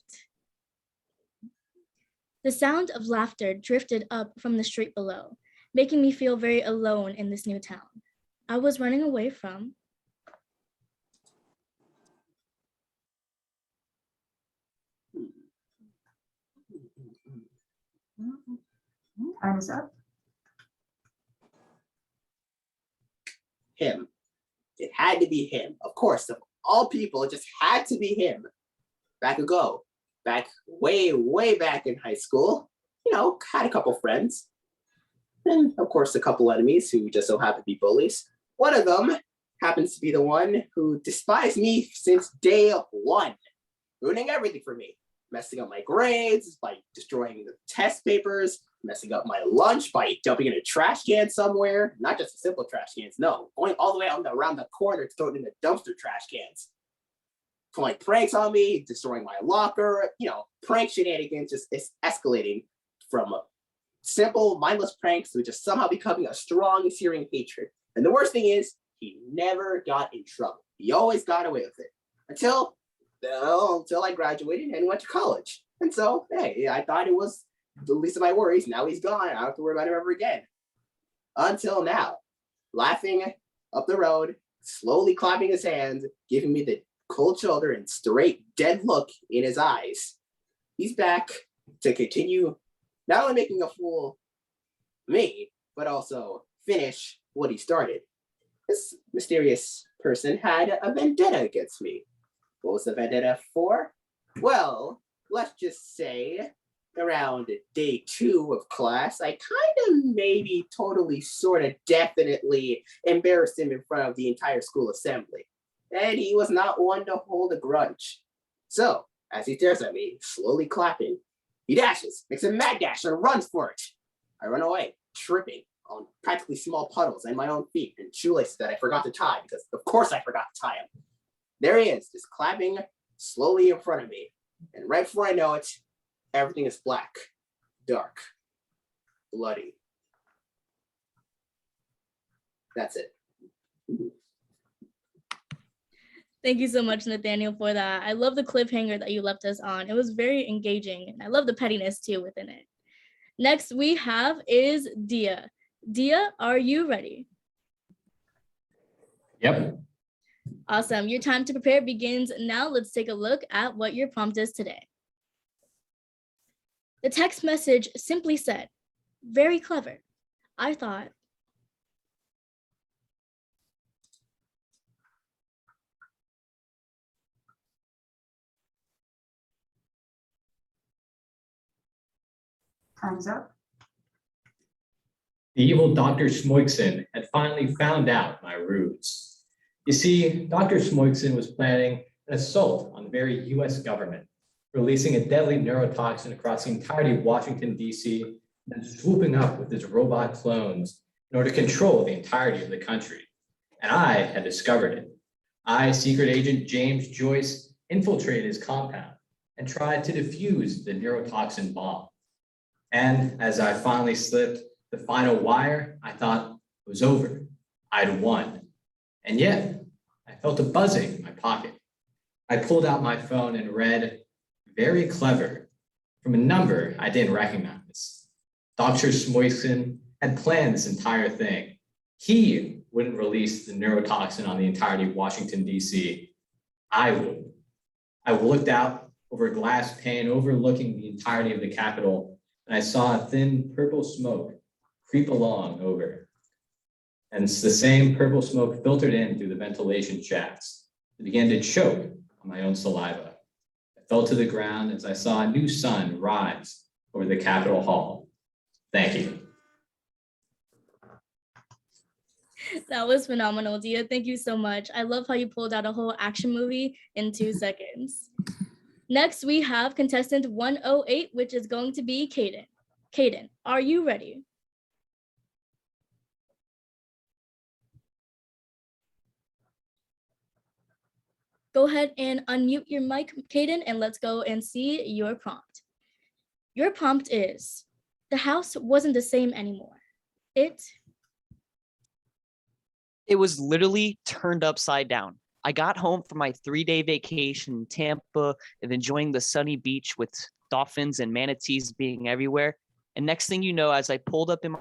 The sound of laughter drifted up from the street below, making me feel very alone in this new town. I was running away from.
Time is up.
Him. It had to be him. Of course, of all people, it just had to be him. Back way, way back in high school, had a couple friends. And of course, a couple enemies who just so happen to be bullies. One of them happens to be the one who despised me since day 1, ruining everything for me. Messing up my grades by destroying the test papers, messing up my lunch by dumping in a trash can somewhere. Not just the simple trash cans, no. Going all the way around the corner to throw it in the dumpster trash cans. Pulling pranks on me, destroying my locker, prank shenanigans just escalating from simple, mindless pranks to just somehow becoming a strong, searing hatred. And the worst thing is, he never got in trouble. He always got away with it. Until I graduated and went to college. And so, hey, I thought it was the least of my worries. Now he's gone. I don't have to worry about him ever again. Until now, laughing up the road, slowly clapping his hands, giving me the cold shoulder and straight dead look in his eyes. He's back to continue not only making a fool of me, but also finish what he started. This mysterious person had a vendetta against me. What was the vendetta for? Well, let's just say around day 2 of class, I kind of maybe totally sort of definitely embarrassed him in front of the entire school assembly. And he was not one to hold a grudge. So, as he stares at me, slowly clapping, he dashes, makes a mad dash and runs for it. I run away, tripping on practically small puddles and my own feet and shoelaces that I forgot to tie, because of course I forgot to tie them. There he is, just clapping slowly in front of me. And right before I know it, everything is black, dark, bloody. That's it.
Thank you so much, Nathaniel, for that. I love the cliffhanger that you left us on. It was very engaging, and I love the pettiness too within it. Next we have is Dia. Dia, are you ready?
Yep.
Awesome. Your time to prepare begins now. Let's take a look at what your prompt is today. The text message simply said, "Very clever. I thought."
Time's up.
The evil Dr. Schmoikson had finally found out my ruse. You see, Dr. Schmoikson was planning an assault on the very US government, releasing a deadly neurotoxin across the entirety of Washington, D.C., and swooping up with his robot clones in order to control the entirety of the country. And I had discovered it. I, Secret Agent James Joyce, infiltrated his compound and tried to defuse the neurotoxin bomb. And as I finally slipped the final wire, I thought it was over. I'd won. And yet, I felt a buzzing in my pocket. I pulled out my phone and read, "Very clever," from a number I didn't recognize. Dr. Schmoikson had planned this entire thing. He wouldn't release the neurotoxin on the entirety of Washington, D.C. I would. I looked out over a glass pane overlooking the entirety of the Capitol, and I saw a thin purple smoke creep along over. And it's the same purple smoke filtered in through the ventilation shafts. I began to choke on my own saliva. I fell to the ground as I saw a new sun rise over the Capitol Hall. Thank you.
That was phenomenal, Dia. Thank you so much. I love how you pulled out a whole action movie in 2 seconds. Next, we have contestant 108, which is going to be Kaden. Kaden, are you ready? Go ahead and unmute your mic, Kaden, and let's go and see your prompt. Your prompt is, the house wasn't the same anymore.
It was literally turned upside down. I got home from my 3-day vacation in Tampa and enjoying the sunny beach with dolphins and manatees being everywhere. And next thing you know, as I pulled up in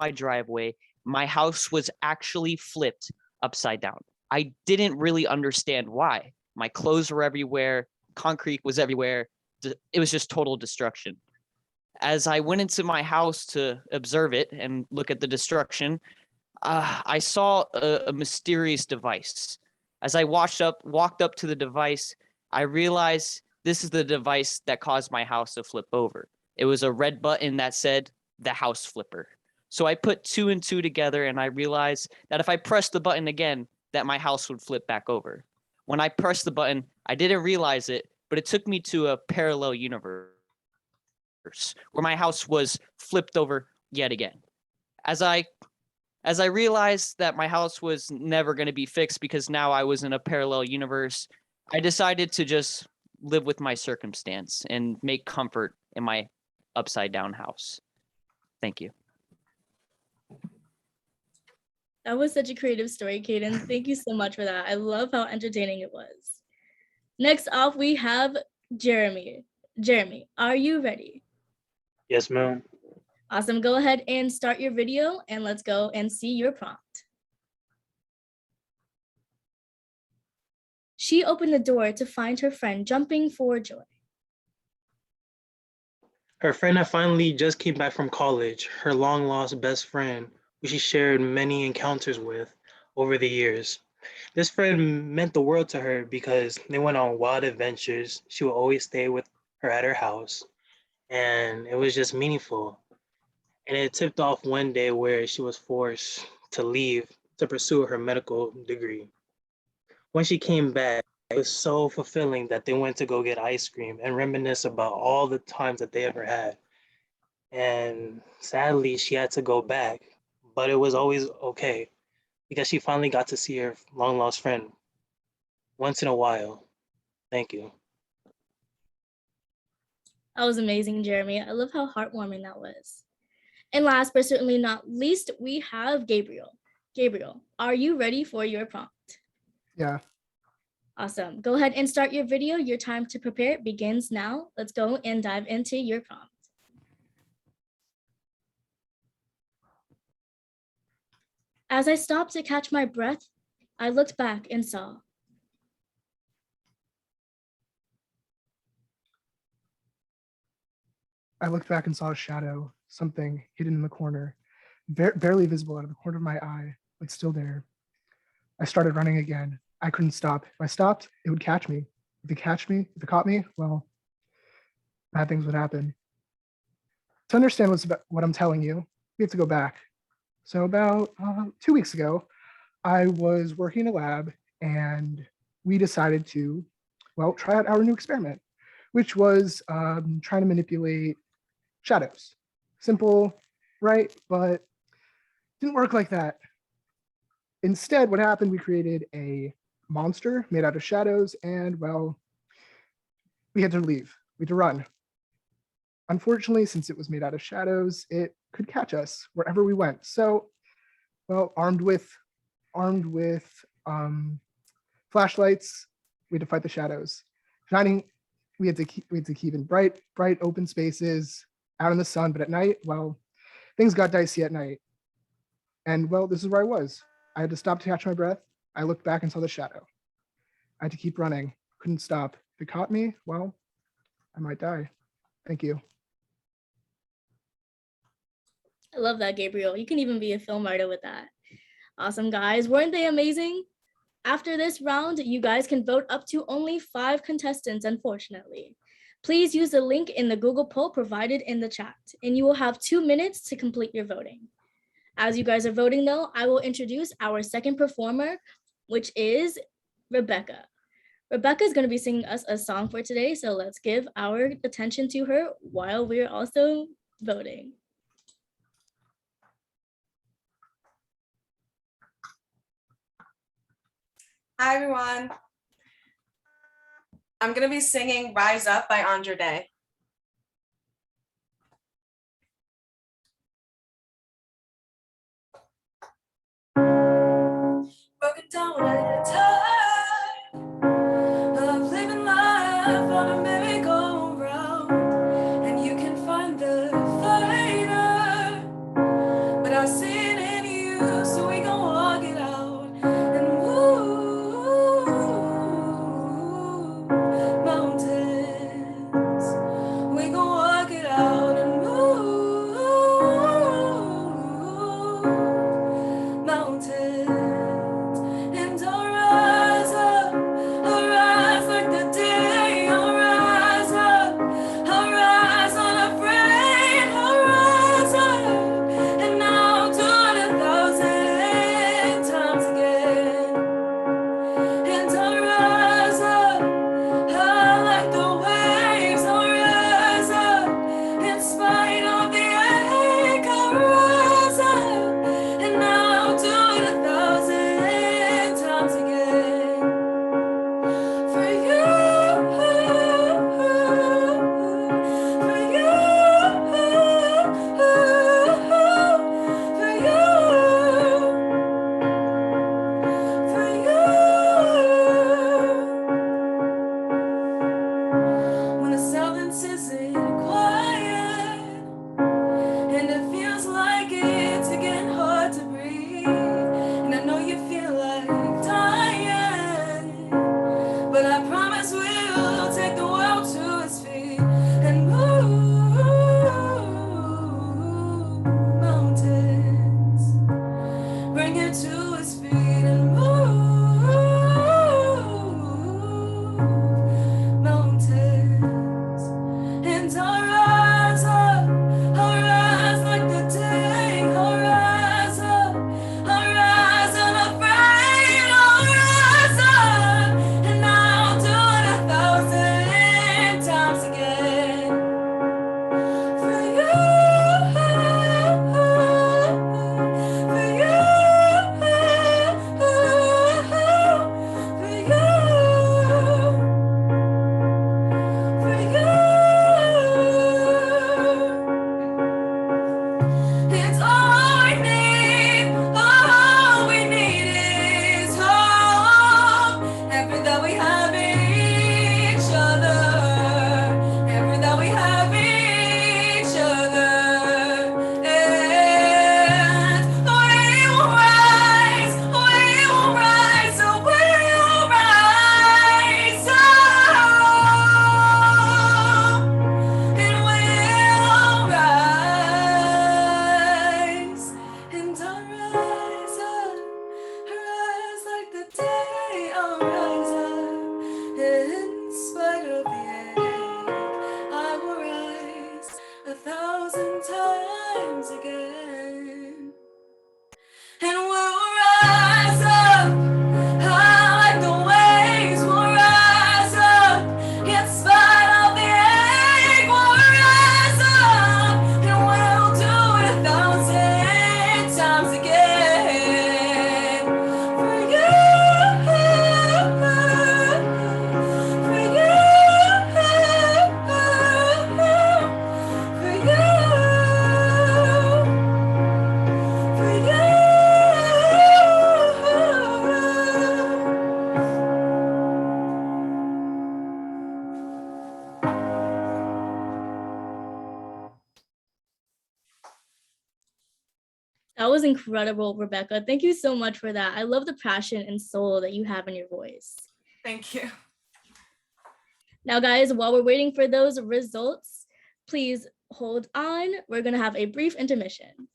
my driveway, my house was actually flipped upside down. I didn't really understand why. My clothes were everywhere, concrete was everywhere. It was just total destruction. As I went into my house to observe it and look at the destruction, I saw a mysterious device. As I walked up to the device, I realized this is the device that caused my house to flip over. It was a red button that said the house flipper. So I put 2 and 2 together and I realized that if I pressed the button again, that my house would flip back over. When I pressed the button, I didn't realize it, but it took me to a parallel universe where my house was flipped over yet again. As I realized that my house was never going to be fixed because now I was in a parallel universe, I decided to just live with my circumstance and make comfort in my upside down house. Thank you.
That was such a creative story, Kaden. Thank you so much for that. I love how entertaining it was. Next off, we have Jeremy. Jeremy, are you ready?
Yes, ma'am.
Awesome. Go ahead and start your video and let's go and see your prompt. She opened the door to find her friend jumping for joy.
Her friend had finally just came back from college, her long-lost best friend, who she shared many encounters with over the years. This friend meant the world to her because they went on wild adventures. She would always stay with her at her house, and it was just meaningful. And it tipped off one day where she was forced to leave to pursue her medical degree. When she came back, it was so fulfilling that they went to go get ice cream and reminisce about all the times that they ever had. And sadly, she had to go back, but it was always okay because she finally got to see her long lost friend once in a while. Thank you.
That was amazing, Jeremy. I love how heartwarming that was. And last but certainly not least, we have Gabriel. Gabriel, are you ready for your prompt?
Yeah.
Awesome. Go ahead and start your video. Your time to prepare begins now. Let's go and dive into your prompt. As I stopped to catch my breath, I looked back and saw.
I looked back and saw a shadow, something hidden in the corner, barely visible out of the corner of my eye, but still there. I started running again. I couldn't stop. If I stopped, it would catch me. If it caught me, well, bad things would happen. To understand what I'm telling you, we have to go back. So about 2 weeks ago, I was working in a lab and we decided to, well, try out our new experiment, which was trying to manipulate shadows. Simple, right? But didn't work like that. Instead, what happened, we created a monster made out of shadows and, well, we had to leave. We had to run. Unfortunately, since it was made out of shadows, it could catch us wherever we went. So, well, armed with flashlights, we had to fight the shadows. We had to keep in bright open spaces, out in the sun. But at night, well, things got dicey at night. And well, this is where I was. I had to stop to catch my breath. I looked back and saw the shadow. I had to keep running. Couldn't stop. If it caught me, well, I might die. Thank you.
I love that, Gabriel. You can even be a film writer with that. Awesome, guys. Weren't they amazing? After this round, you guys can vote up to only 5 contestants, unfortunately. Please use the link in the Google poll provided in the chat, and you will have 2 minutes to complete your voting. As you guys are voting though, I will introduce our second performer, which is Rebecca. Rebecca is going to be singing us a song for today, so let's give our attention to her while we're also voting.
Hi, everyone. I'm going to be singing Rise Up by Andra Day. Broken down at a time of living life on a merry-go-round, and you can find the fighter, but I see it in you, so we gon' walk it out and move mountains. We gon' walk it out and move mountains. And I'll rise up, I'll rise like the day, I'll rise up, I'll rise unafraid, I'll rise up, and I'll do it 1,000 times again. And I'll rise up, high like the waves, I'll rise up, in spite of the ache, I'll rise up, and I'll do it 1,000 times again. For you, for you, for you. When the silence isn't quiet and it feels like it's getting hard to breathe, and I know you feel like dying, but I promise we'll take the world to its feet and move mountains, bring it to its feet and move mountains. And I'll rise up, I'll rise like the day, I'll rise up, I'll rise unafraid, I'll rise up, and I'll do it 1,000 times again. For you, for you, for you. It's all we need is hope. Every that we have each other, every that we have each other, and we will rise, so we will rise up, and we'll rise, and I'll rise up, rise like the day, I'll rise up, in spite of the ache, I will rise 1,000 times again, and we'll rise up, high like the waves, we'll rise up, in spite of the ache, we'll rise up, and we'll do it 1,000 times again. For you, for you, for you, for you.
That was incredible, Rebecca. Thank you so much for that. I love the passion and soul that you have in your voice.
Thank you.
Now, guys, while we're waiting for those results, please hold on. We're gonna have a brief intermission.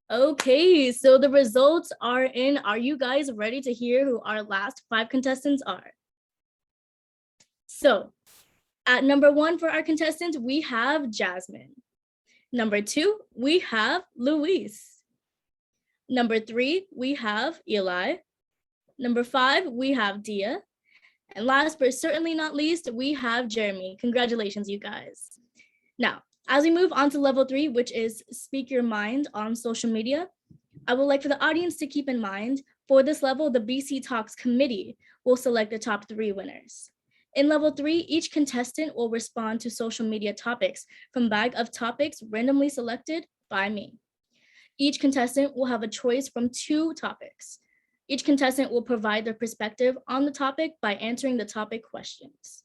Okay, so the results are in. Are you guys ready to hear who our last 5 contestants are? So at number 1 for our contestants, we have Jasmine. Number 2, we have Luis. Number 3, we have Eli. Number 5, we have Dia. And last but certainly not least, we have Jeremy. Congratulations, you guys. Now, as we move on to level 3, which is speak your mind on social media, I would like for the audience to keep in mind, for this level, the BC Talks committee will select the top 3 winners. In level 3, each contestant will respond to social media topics from bag of topics randomly selected by me. Each contestant will have a choice from 2 topics. Each contestant will provide their perspective on the topic by answering the topic questions.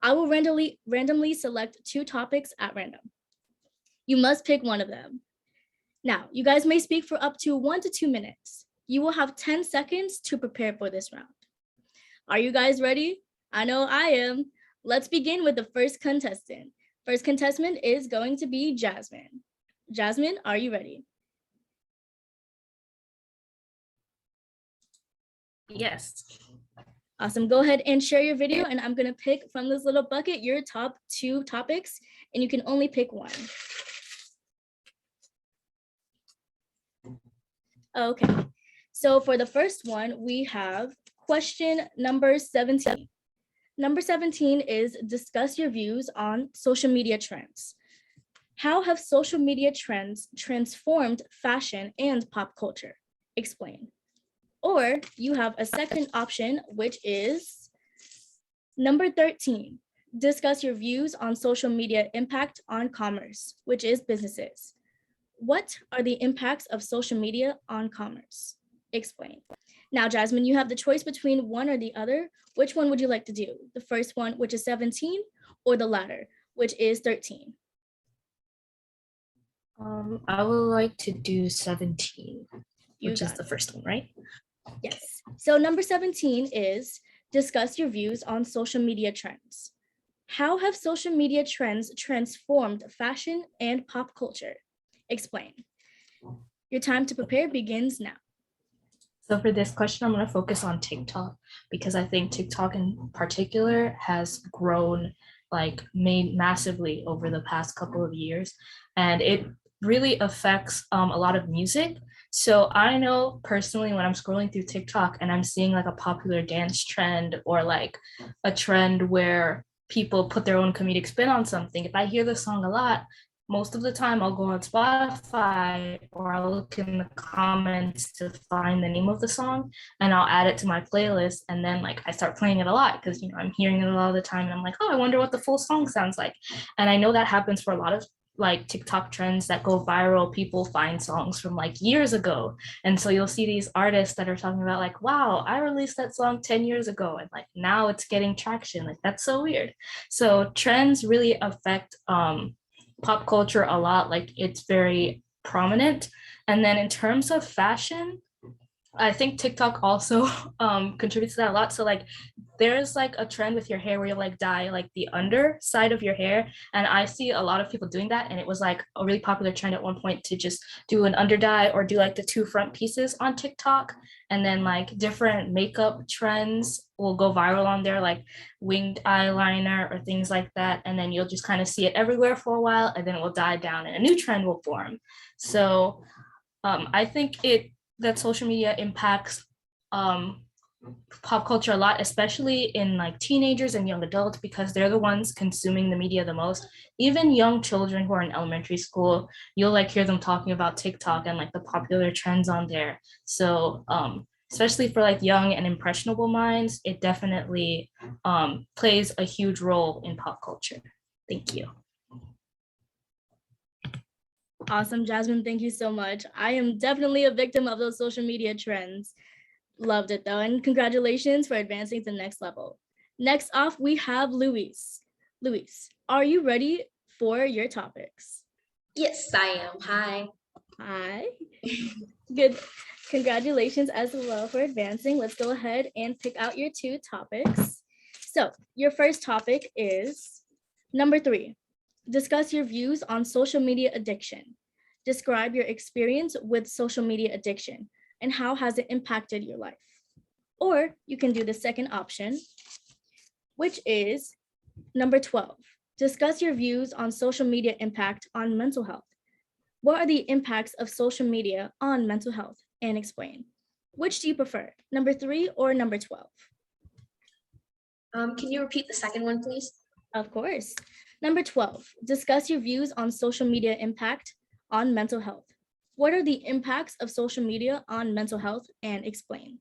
I will randomly select 2 topics at random. You must pick one of them. Now, you guys may speak for up to 1 to 2 minutes. You will have 10 seconds to prepare for this round. Are you guys ready? I know I am. Let's begin with the first contestant. First contestant is going to be Jasmine. Jasmine, are you ready?
Yes.
Awesome. Go ahead and share your video, and I'm going to pick from this little bucket your top 2 topics, and you can only pick one. Okay. So for the first one, we have question number 17. Number 17 is discuss your views on social media trends. How have social media trends transformed fashion and pop culture? Explain. Or you have a second option, which is number 13. Discuss your views on social media impact on commerce, which is businesses. What are the impacts of social media on commerce? Explain. Now, Jasmine, you have the choice between one or the other. Which one would you like to do? The first one, which is 17, or the latter, which is 13?
I would like to do 17, which is the first one, right?
Yes. So number 17 is discuss your views on social media trends. How have social media trends transformed fashion and pop culture? Explain. Your time to prepare begins now.
So for this question, I'm going to focus on TikTok because I think TikTok in particular has grown, like made massively over the past couple of years, and it really affects a lot of music. So I know personally when I'm scrolling through TikTok and I'm seeing like a popular dance trend or like a trend where people put their own comedic spin on something, if I hear the song a lot, most of the time I'll go on Spotify or I'll look in the comments to find the name of the song and I'll add it to my playlist. And then like I start playing it a lot because, you know, I'm hearing it a lot of the time and I'm like, oh, I wonder what the full song sounds like. And I know that happens for a lot of like TikTok trends that go viral. People find songs from like years ago. And so you'll see these artists that are talking about like, wow, I released that song 10 years ago. And like now it's getting traction. Like that's so weird. So trends really affect pop culture a lot. Like it's very prominent. And then in terms of fashion, I think TikTok also contributes to that a lot. So like there's like a trend with your hair where you like dye like the underside of your hair. And I see a lot of people doing that. And it was like a really popular trend at one point to just do an under dye or do like the two front pieces on TikTok. And then like different makeup trends will go viral on there, like winged eyeliner or things like that. And then you'll just kind of see it everywhere for a while and then it will die down and a new trend will form. So I think that social media impacts pop culture a lot, especially in like teenagers and young adults, because they're the ones consuming the media the most. Even young children who are in elementary school, you'll like hear them talking about TikTok and like the popular trends on there. So especially for like young and impressionable minds, it definitely plays a huge role in pop culture. Thank you.
Awesome, Jasmine. Thank you so much. I am definitely a victim of those social media trends. Loved it though. And congratulations for advancing to the next level. Next off, we have Luis. Luis, are you ready for your topics?
Yes, I am. Hi.
Hi. Good. Congratulations as well for advancing. Let's go ahead and pick out your two topics. So your first topic is number 3. Discuss your views on social media addiction. Describe your experience with social media addiction and how has it impacted your life. Or you can do the second option, which is number 12. Discuss your views on social media impact on mental health. What are the impacts of social media on mental health, and explain. Which do you prefer, number 3 or number 12?
Can you repeat the second one, please?
Of course. Number 12, discuss your views on social media impact on mental health. What are the impacts of social media on mental health, and explain.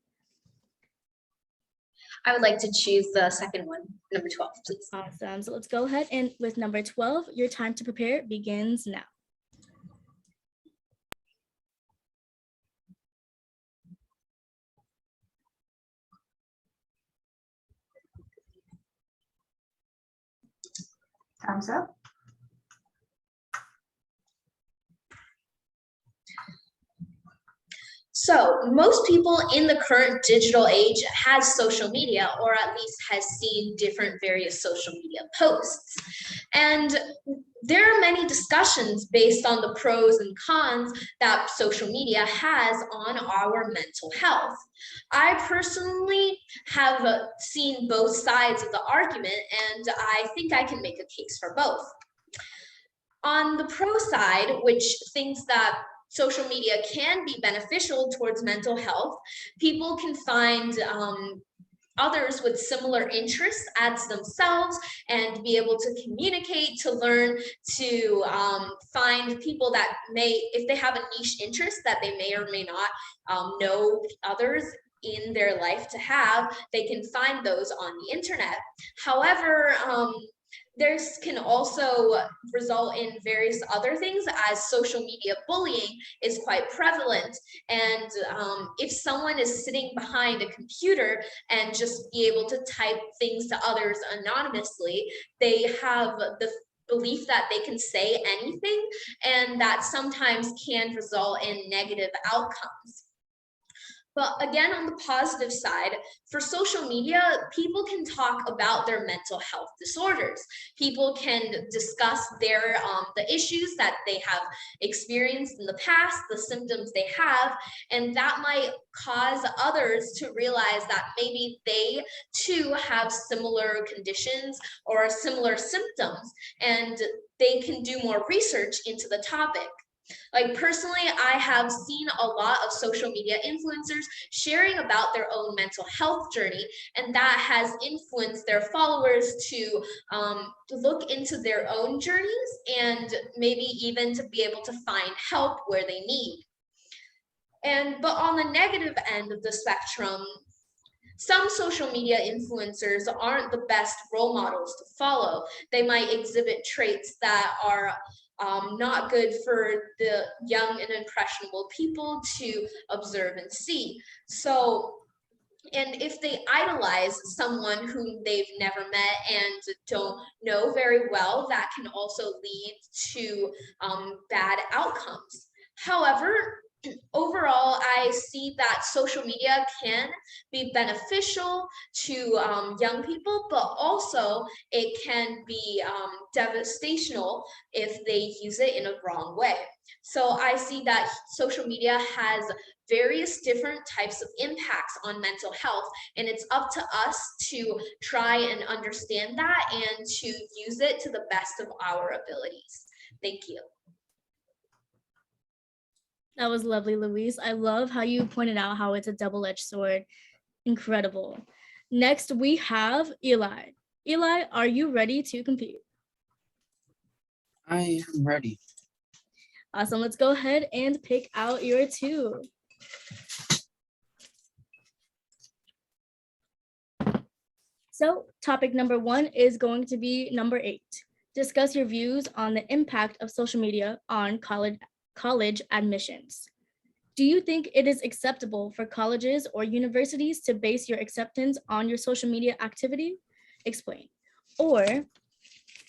I would like to choose the second one, number 12, please.
Awesome. So let's go ahead and with number 12, your time to prepare begins now.
Time's up.
So most people in the current digital age has social media, or at least has seen different various social media posts. And there are many discussions based on the pros and cons that social media has on our mental health. I personally have seen both sides of the argument, and I think I can make a case for both. On the pro side, which thinks that social media can be beneficial towards mental health, people can find others with similar interests as themselves and be able to communicate, to learn, to find people that may, if they have a niche interest that they may or may not know others in their life to have, they can find those on the internet. However, this can also result in various other things, as social media bullying is quite prevalent. And if someone is sitting behind a computer and just be able to type things to others anonymously, they have the belief that they can say anything, and that sometimes can result in negative outcomes. But again, on the positive side, for social media, people can talk about their mental health disorders. People can discuss their the issues that they have experienced in the past, the symptoms they have, and that might cause others to realize that maybe they too have similar conditions or similar symptoms, and they can do more research into the topic. Like personally, I have seen a lot of social media influencers sharing about their own mental health journey, and that has influenced their followers to look into their own journeys and maybe even to be able to find help where they need. But on the negative end of the spectrum, some social media influencers aren't the best role models to follow. They might exhibit traits that are not good for the young and impressionable people to observe and see. So, and if they idolize someone whom they've never met and don't know very well, that can also lead to bad outcomes. However, overall, I see that social media can be beneficial to young people, but also it can be devastational if they use it in a wrong way. So I see that social media has various different types of impacts on mental health, and it's up to us to try and understand that and to use it to the best of our abilities. Thank you.
That was lovely, Louise. I love how you pointed out how it's a double-edged sword. Incredible. Next, we have Eli. Eli, are you ready to compete?
I am ready.
Awesome. Let's go ahead and pick out your two. So topic number 1 is going to be number 8. Discuss your views on the impact of social media on college admissions. Do you think it is acceptable for colleges or universities to base your acceptance on your social media activity? Explain. Or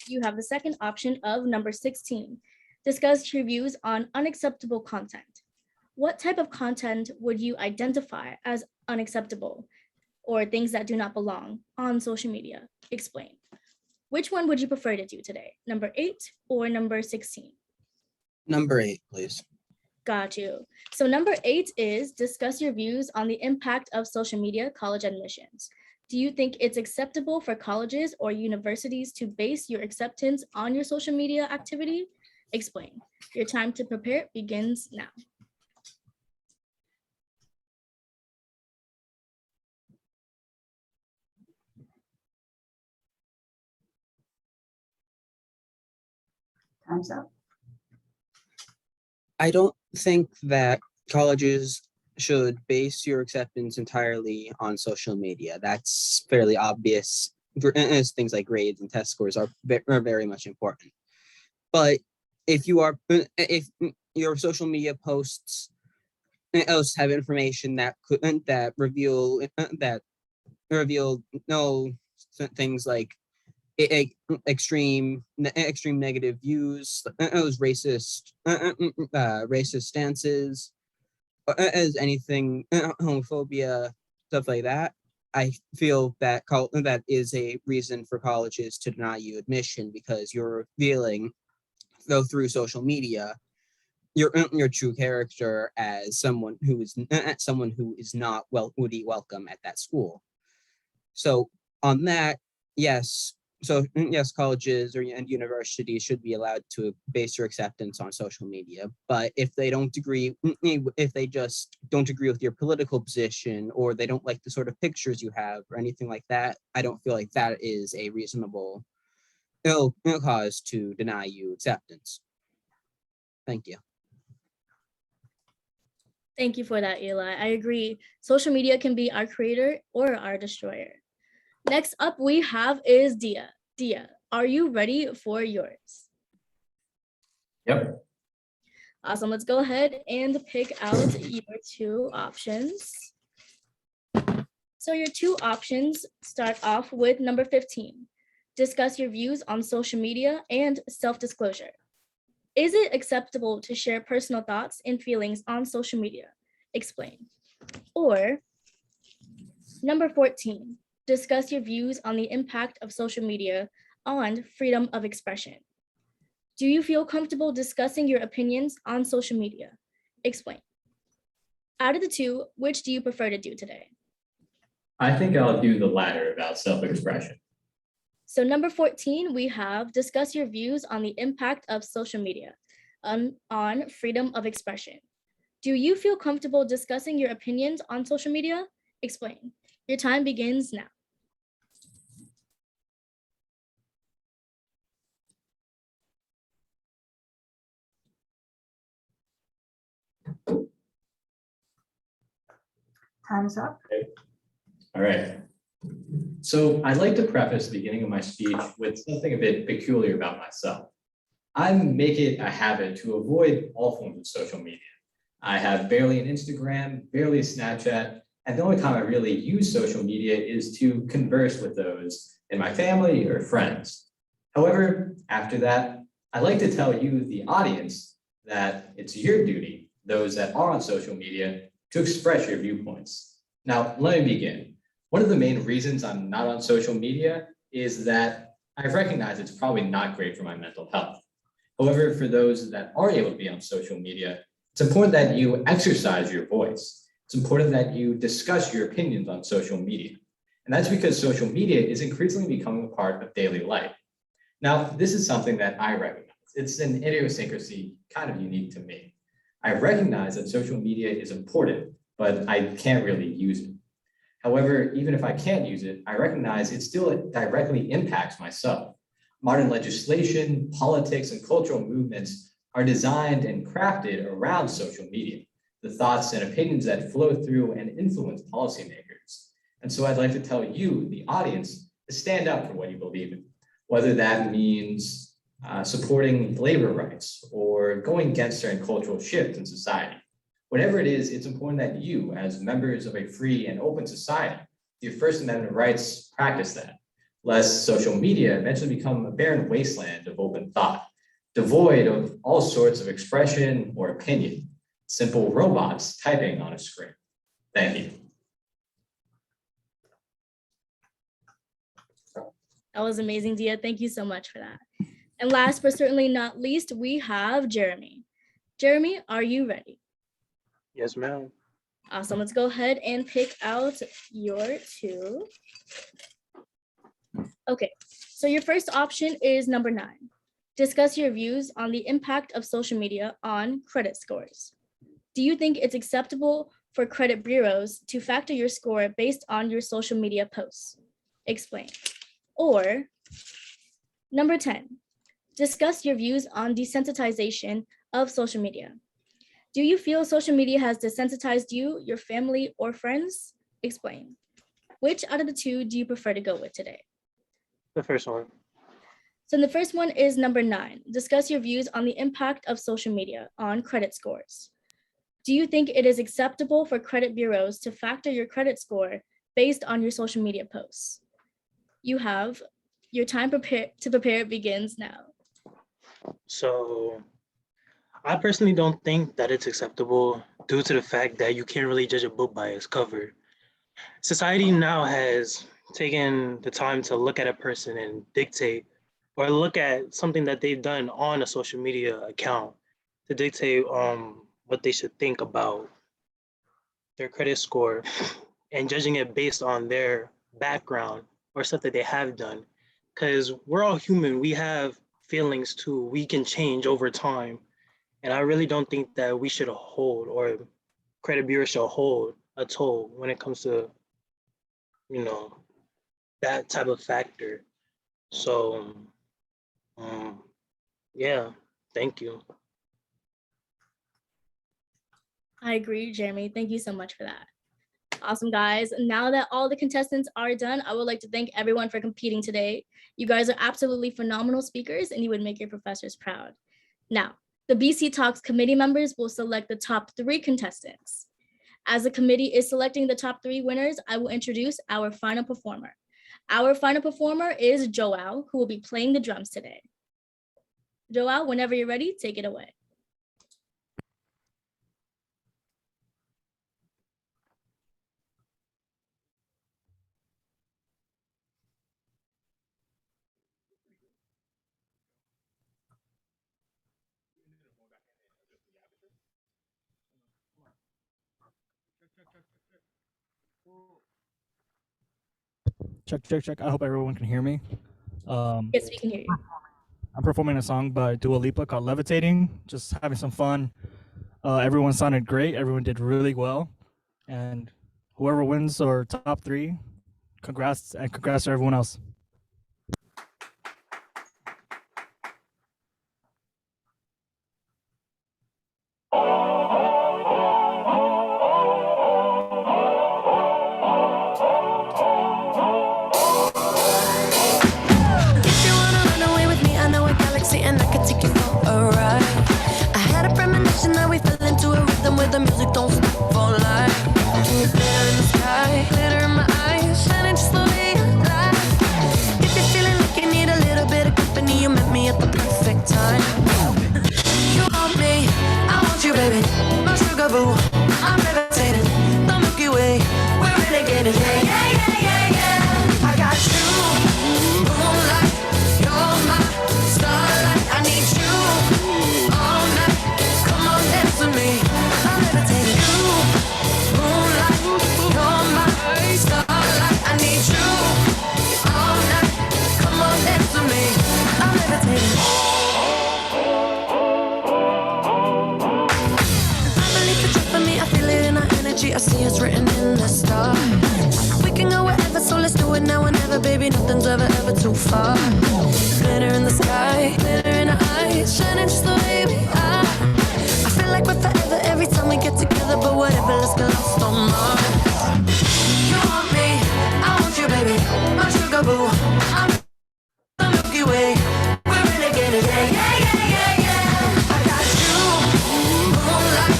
you have the second option of number 16. Discuss your views on unacceptable content. What type of content would you identify as unacceptable or things that do not belong on social media? Explain. Which one would you prefer to do today? Number 8 or number 16?
Number 8, please.
Got you. So number 8 is discuss your views on the impact of social media college admissions. Do you think it's acceptable for colleges or universities to base your acceptance on your social media activity? Explain. Your time to prepare begins now.
Time's up.
I don't think that colleges should base your acceptance entirely on social media. That's fairly obvious, as things like grades and test scores are very much important. But if your social media posts have information that reveal no things like extreme negative views, racist stances, as anything, homophobia, stuff like that, I feel that that is a reason for colleges to deny you admission, because you're revealing, though through social media, your true character as someone who is not would be welcome at that school. So on that, yes. So yes, colleges and universities should be allowed to base your acceptance on social media. But if they just don't agree with your political position, or they don't like the sort of pictures you have or anything like that, I don't feel like that is a reasonable cause to deny you acceptance. Thank you.
Thank you for that, Eli. I agree. Social media can be our creator or our destroyer. Next up we have is Dia. Dia, are you ready for yours?
Yep.
Awesome. Let's go ahead and pick out your two options. So your two options start off with number 15. Discuss your views on social media and self-disclosure. Is it acceptable to share personal thoughts and feelings on social media? Explain. Or number 14. Discuss your views on the impact of social media on freedom of expression. Do you feel comfortable discussing your opinions on social media? Explain. Out of the two, which do you prefer to do today?
I think I'll do the latter about self-expression.
So number 14, we have discuss your views on the impact of social media on freedom of expression. Do you feel comfortable discussing your opinions on social media? Explain. Your time begins now.
Time's up.
Okay. All right. So I'd like to preface the beginning of my speech with something a bit peculiar about myself. I make it a habit to avoid all forms of social media. I have barely an Instagram, barely a Snapchat, and the only time I really use social media is to converse with those in my family or friends. However, after that, I'd like to tell you, the audience, that it's your duty, those that are on social media to express your viewpoints. Now, let me begin. One of the main reasons I'm not on social media is that I recognize it's probably not great for my mental health. However, for those that are able to be on social media, it's important that you exercise your voice. It's important that you discuss your opinions on social media. And that's because social media is increasingly becoming a part of daily life. Now, this is something that I recognize. It's an idiosyncrasy kind of unique to me. I recognize that social media is important, but I can't really use it. However, even if I can't use it, I recognize it still directly impacts myself. Modern legislation, politics, and cultural movements are designed and crafted around social media, the thoughts and opinions that flow through and influence policymakers. And so I'd like to tell you, the audience, to stand up for what you believe in, whether that means supporting labor rights or going against certain cultural shifts in society. Whatever it is, it's important that you, as members of a free and open society, your First Amendment rights, practice that, lest social media eventually become a barren wasteland of open thought, devoid of all sorts of expression or opinion, simple robots typing on a screen. Thank you.
That was amazing, Dia. Thank you so much for that. And last but certainly not least, we have Jeremy. Jeremy, are you ready?
Yes, ma'am.
Awesome. Let's go ahead and pick out your two. Okay, so your first option is number 9. Discuss your views on the impact of social media on credit scores. Do you think it's acceptable for credit bureaus to factor your score based on your social media posts? Explain. Or number 10, discuss your views on desensitization of social media. Do you feel social media has desensitized you, your family, or friends? Explain. Which out of the two do you prefer to go with today?
The first one.
So the first one is number 9. Discuss your views on the impact of social media on credit scores. Do you think it is acceptable for credit bureaus to factor your credit score based on your social media posts? You have your time to prepare begins now.
So I personally don't think that it's acceptable due to the fact that you can't really judge a book by its cover. Society now has taken the time to look at a person and dictate or look at something that they've done on a social media account to dictate what they should think about their credit score and judging it based on their background or stuff that they have done. Because we're all human, we have feelings too, we can change over time. And I really don't think that we should hold, or credit bureau should hold a toll when it comes to, that type of factor. So, yeah, thank you.
I agree, Jeremy. Thank you so much for that. Awesome, guys. Now that all the contestants are done, I would like to thank everyone for competing today. You guys are absolutely phenomenal speakers and you would make your professors proud. Now, the BC Talks committee members will select the top 3 contestants. As the committee is selecting the top 3 winners, I will introduce our final performer. Our final performer is Joao, who will be playing the drums today. Joao, whenever you're ready, take it away.
Check, check, check. I hope everyone can hear me.
Yes, we can hear you.
I'm performing a song by Dua Lipa called Levitating, just having some fun. Everyone sounded great. Everyone did really well. And whoever wins or top 3, congrats, and congrats to everyone else.
Where the music don't stop for life. Glitter in the sky, glitter in my eyes, shining just the way I like. If you're feeling like you need a little bit of company, you met me at the perfect time. You want me, I want you, baby. baby, my sugar boo. I'm levitating, the Milky Way. We're renegading, yeah, yeah, yeah, yeah, yeah. I got you, moonlight. You're my starlight. I need you all night. Come on, dance with me. I'm levitating. You, moonlight. You're my starlight. I need you all night. Come on, dance with me. I'm levitating. I see it's written in the stars. We can go wherever, so let's do it now or never, baby. Nothing's ever too far. Glitter in the sky, glitter in our eyes, shining just the way we are. I feel like we're forever every time we get together, but whatever, let's get lost on Mars. You want me, I want you, baby. My sugar boo, I'm the Milky Way. We're renegading, yeah, yeah, yeah, yeah, yeah. I got you, moonlight.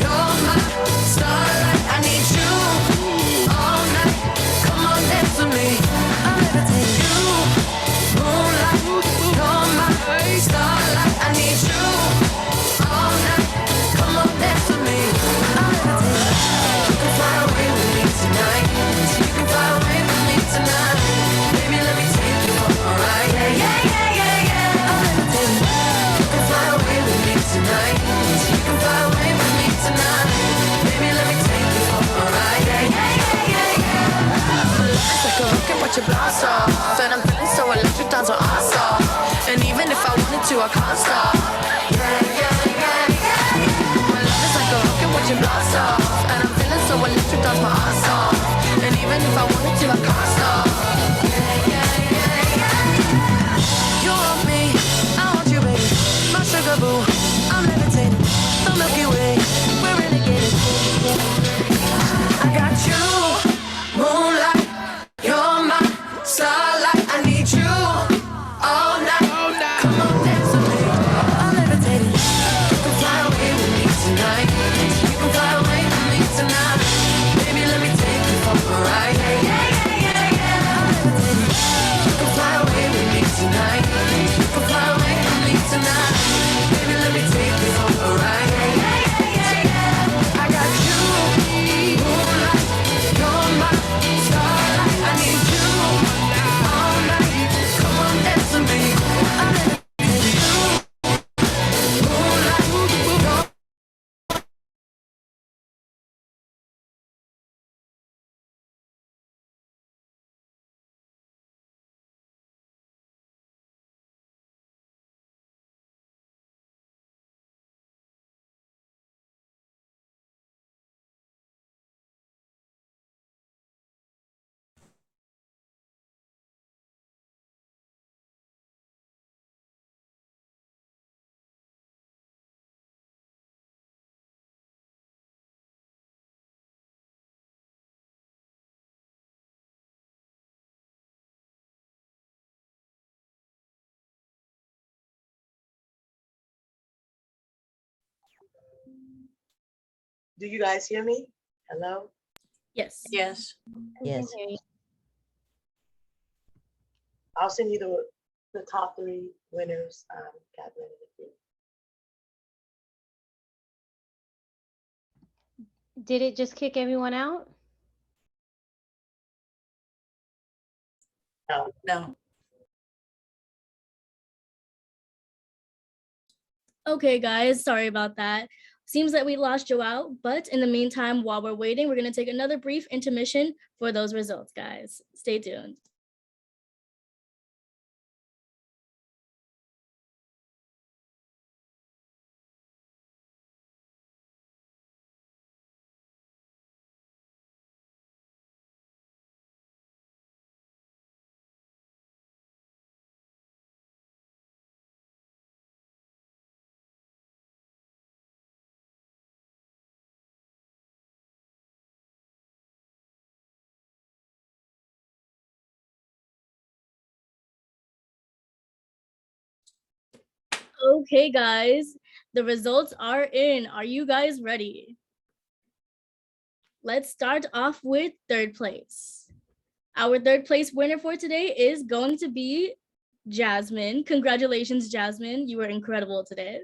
You're my starlight. I need you all night. Come on, dance with me. I'm levitating. You, moonlight. You're my starlight. I need you all night. Come on, dance with me. I'm levitating. You can fly away with me tonight. You can fly away with me tonight. Baby, let me take you for a ride. Yeah, yeah, yeah, yeah, yeah. I'm levitating. You can fly away with me tonight. You can fly away with me tonight. Baby, let me take you for a ride. Yeah, yeah, yeah, yeah, yeah. It's like a rocket, watch it blast off. And I'm feeling so electric, dance on awesome. And even if I wanted to, I can't stop. Yeah, yeah, yeah, yeah. My love is like a rocket, watch it blast off. And I'm feeling so electric, dance my ass off. And even if I wanted to, I can't stop. Yeah, yeah, yeah, yeah. You want me, I want you, baby. My sugar boo, I'm levitating. The Milky Way, we're renegading. I got you, moonlight. You're my starlight. I need you all night. Come on, dance with me. I'm levitating. You can fly away with me tonight. You can fly away with me tonight. Baby, let me take you for a ride. Yeah, yeah, yeah, yeah, yeah. I'm levitating. You can fly away with me tonight. You can fly away with me tonight. Baby, let me take you for a ride. Yeah, yeah, yeah, yeah, yeah. I got you, moonlight. You're my starlight. I need you all night. Come on, dance with me. I'm levitating. You, moonlight. You're
Do you guys hear me? Hello?
Yes.
Yes.
Yes. I'll send you the top 3 winners, Catherine.
Did it just kick everyone out?
No.
No.
Okay, guys, sorry about that. Seems that we lost Joe out, but in the meantime, while we're waiting, we're going to take another brief intermission for those results, guys. Stay tuned. Okay, guys, the results are in. Are you guys ready? Let's start off with 3rd place. Our 3rd place winner for today is going to be Jasmine. Congratulations, Jasmine. You were incredible today.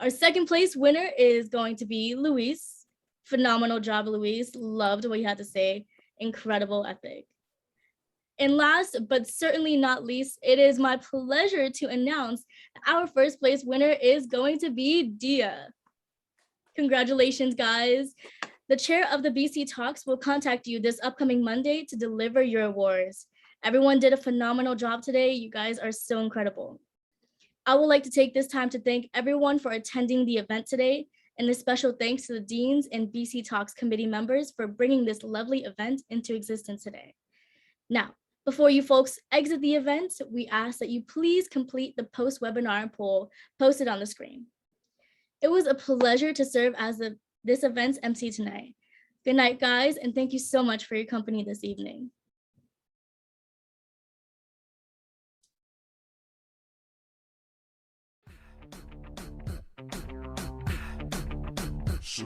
Our second place winner is going to be Luis. Phenomenal job, Luis. Loved what you had to say. Incredible ethic. And last but certainly not least, it is my pleasure to announce our first place winner is going to be Dia. Congratulations, guys. The chair of the BC Talks will contact you this upcoming Monday to deliver your awards. Everyone did a phenomenal job today. You guys are so incredible. I would like to take this time to thank everyone for attending the event today, and a special thanks to the deans and BC Talks committee members for bringing this lovely event into existence today. Now, before you folks exit the event, we ask that you please complete the post-webinar poll posted on the screen. It was a pleasure to serve as this event's MC tonight. Good night, guys, and thank you so much for your company this evening.
So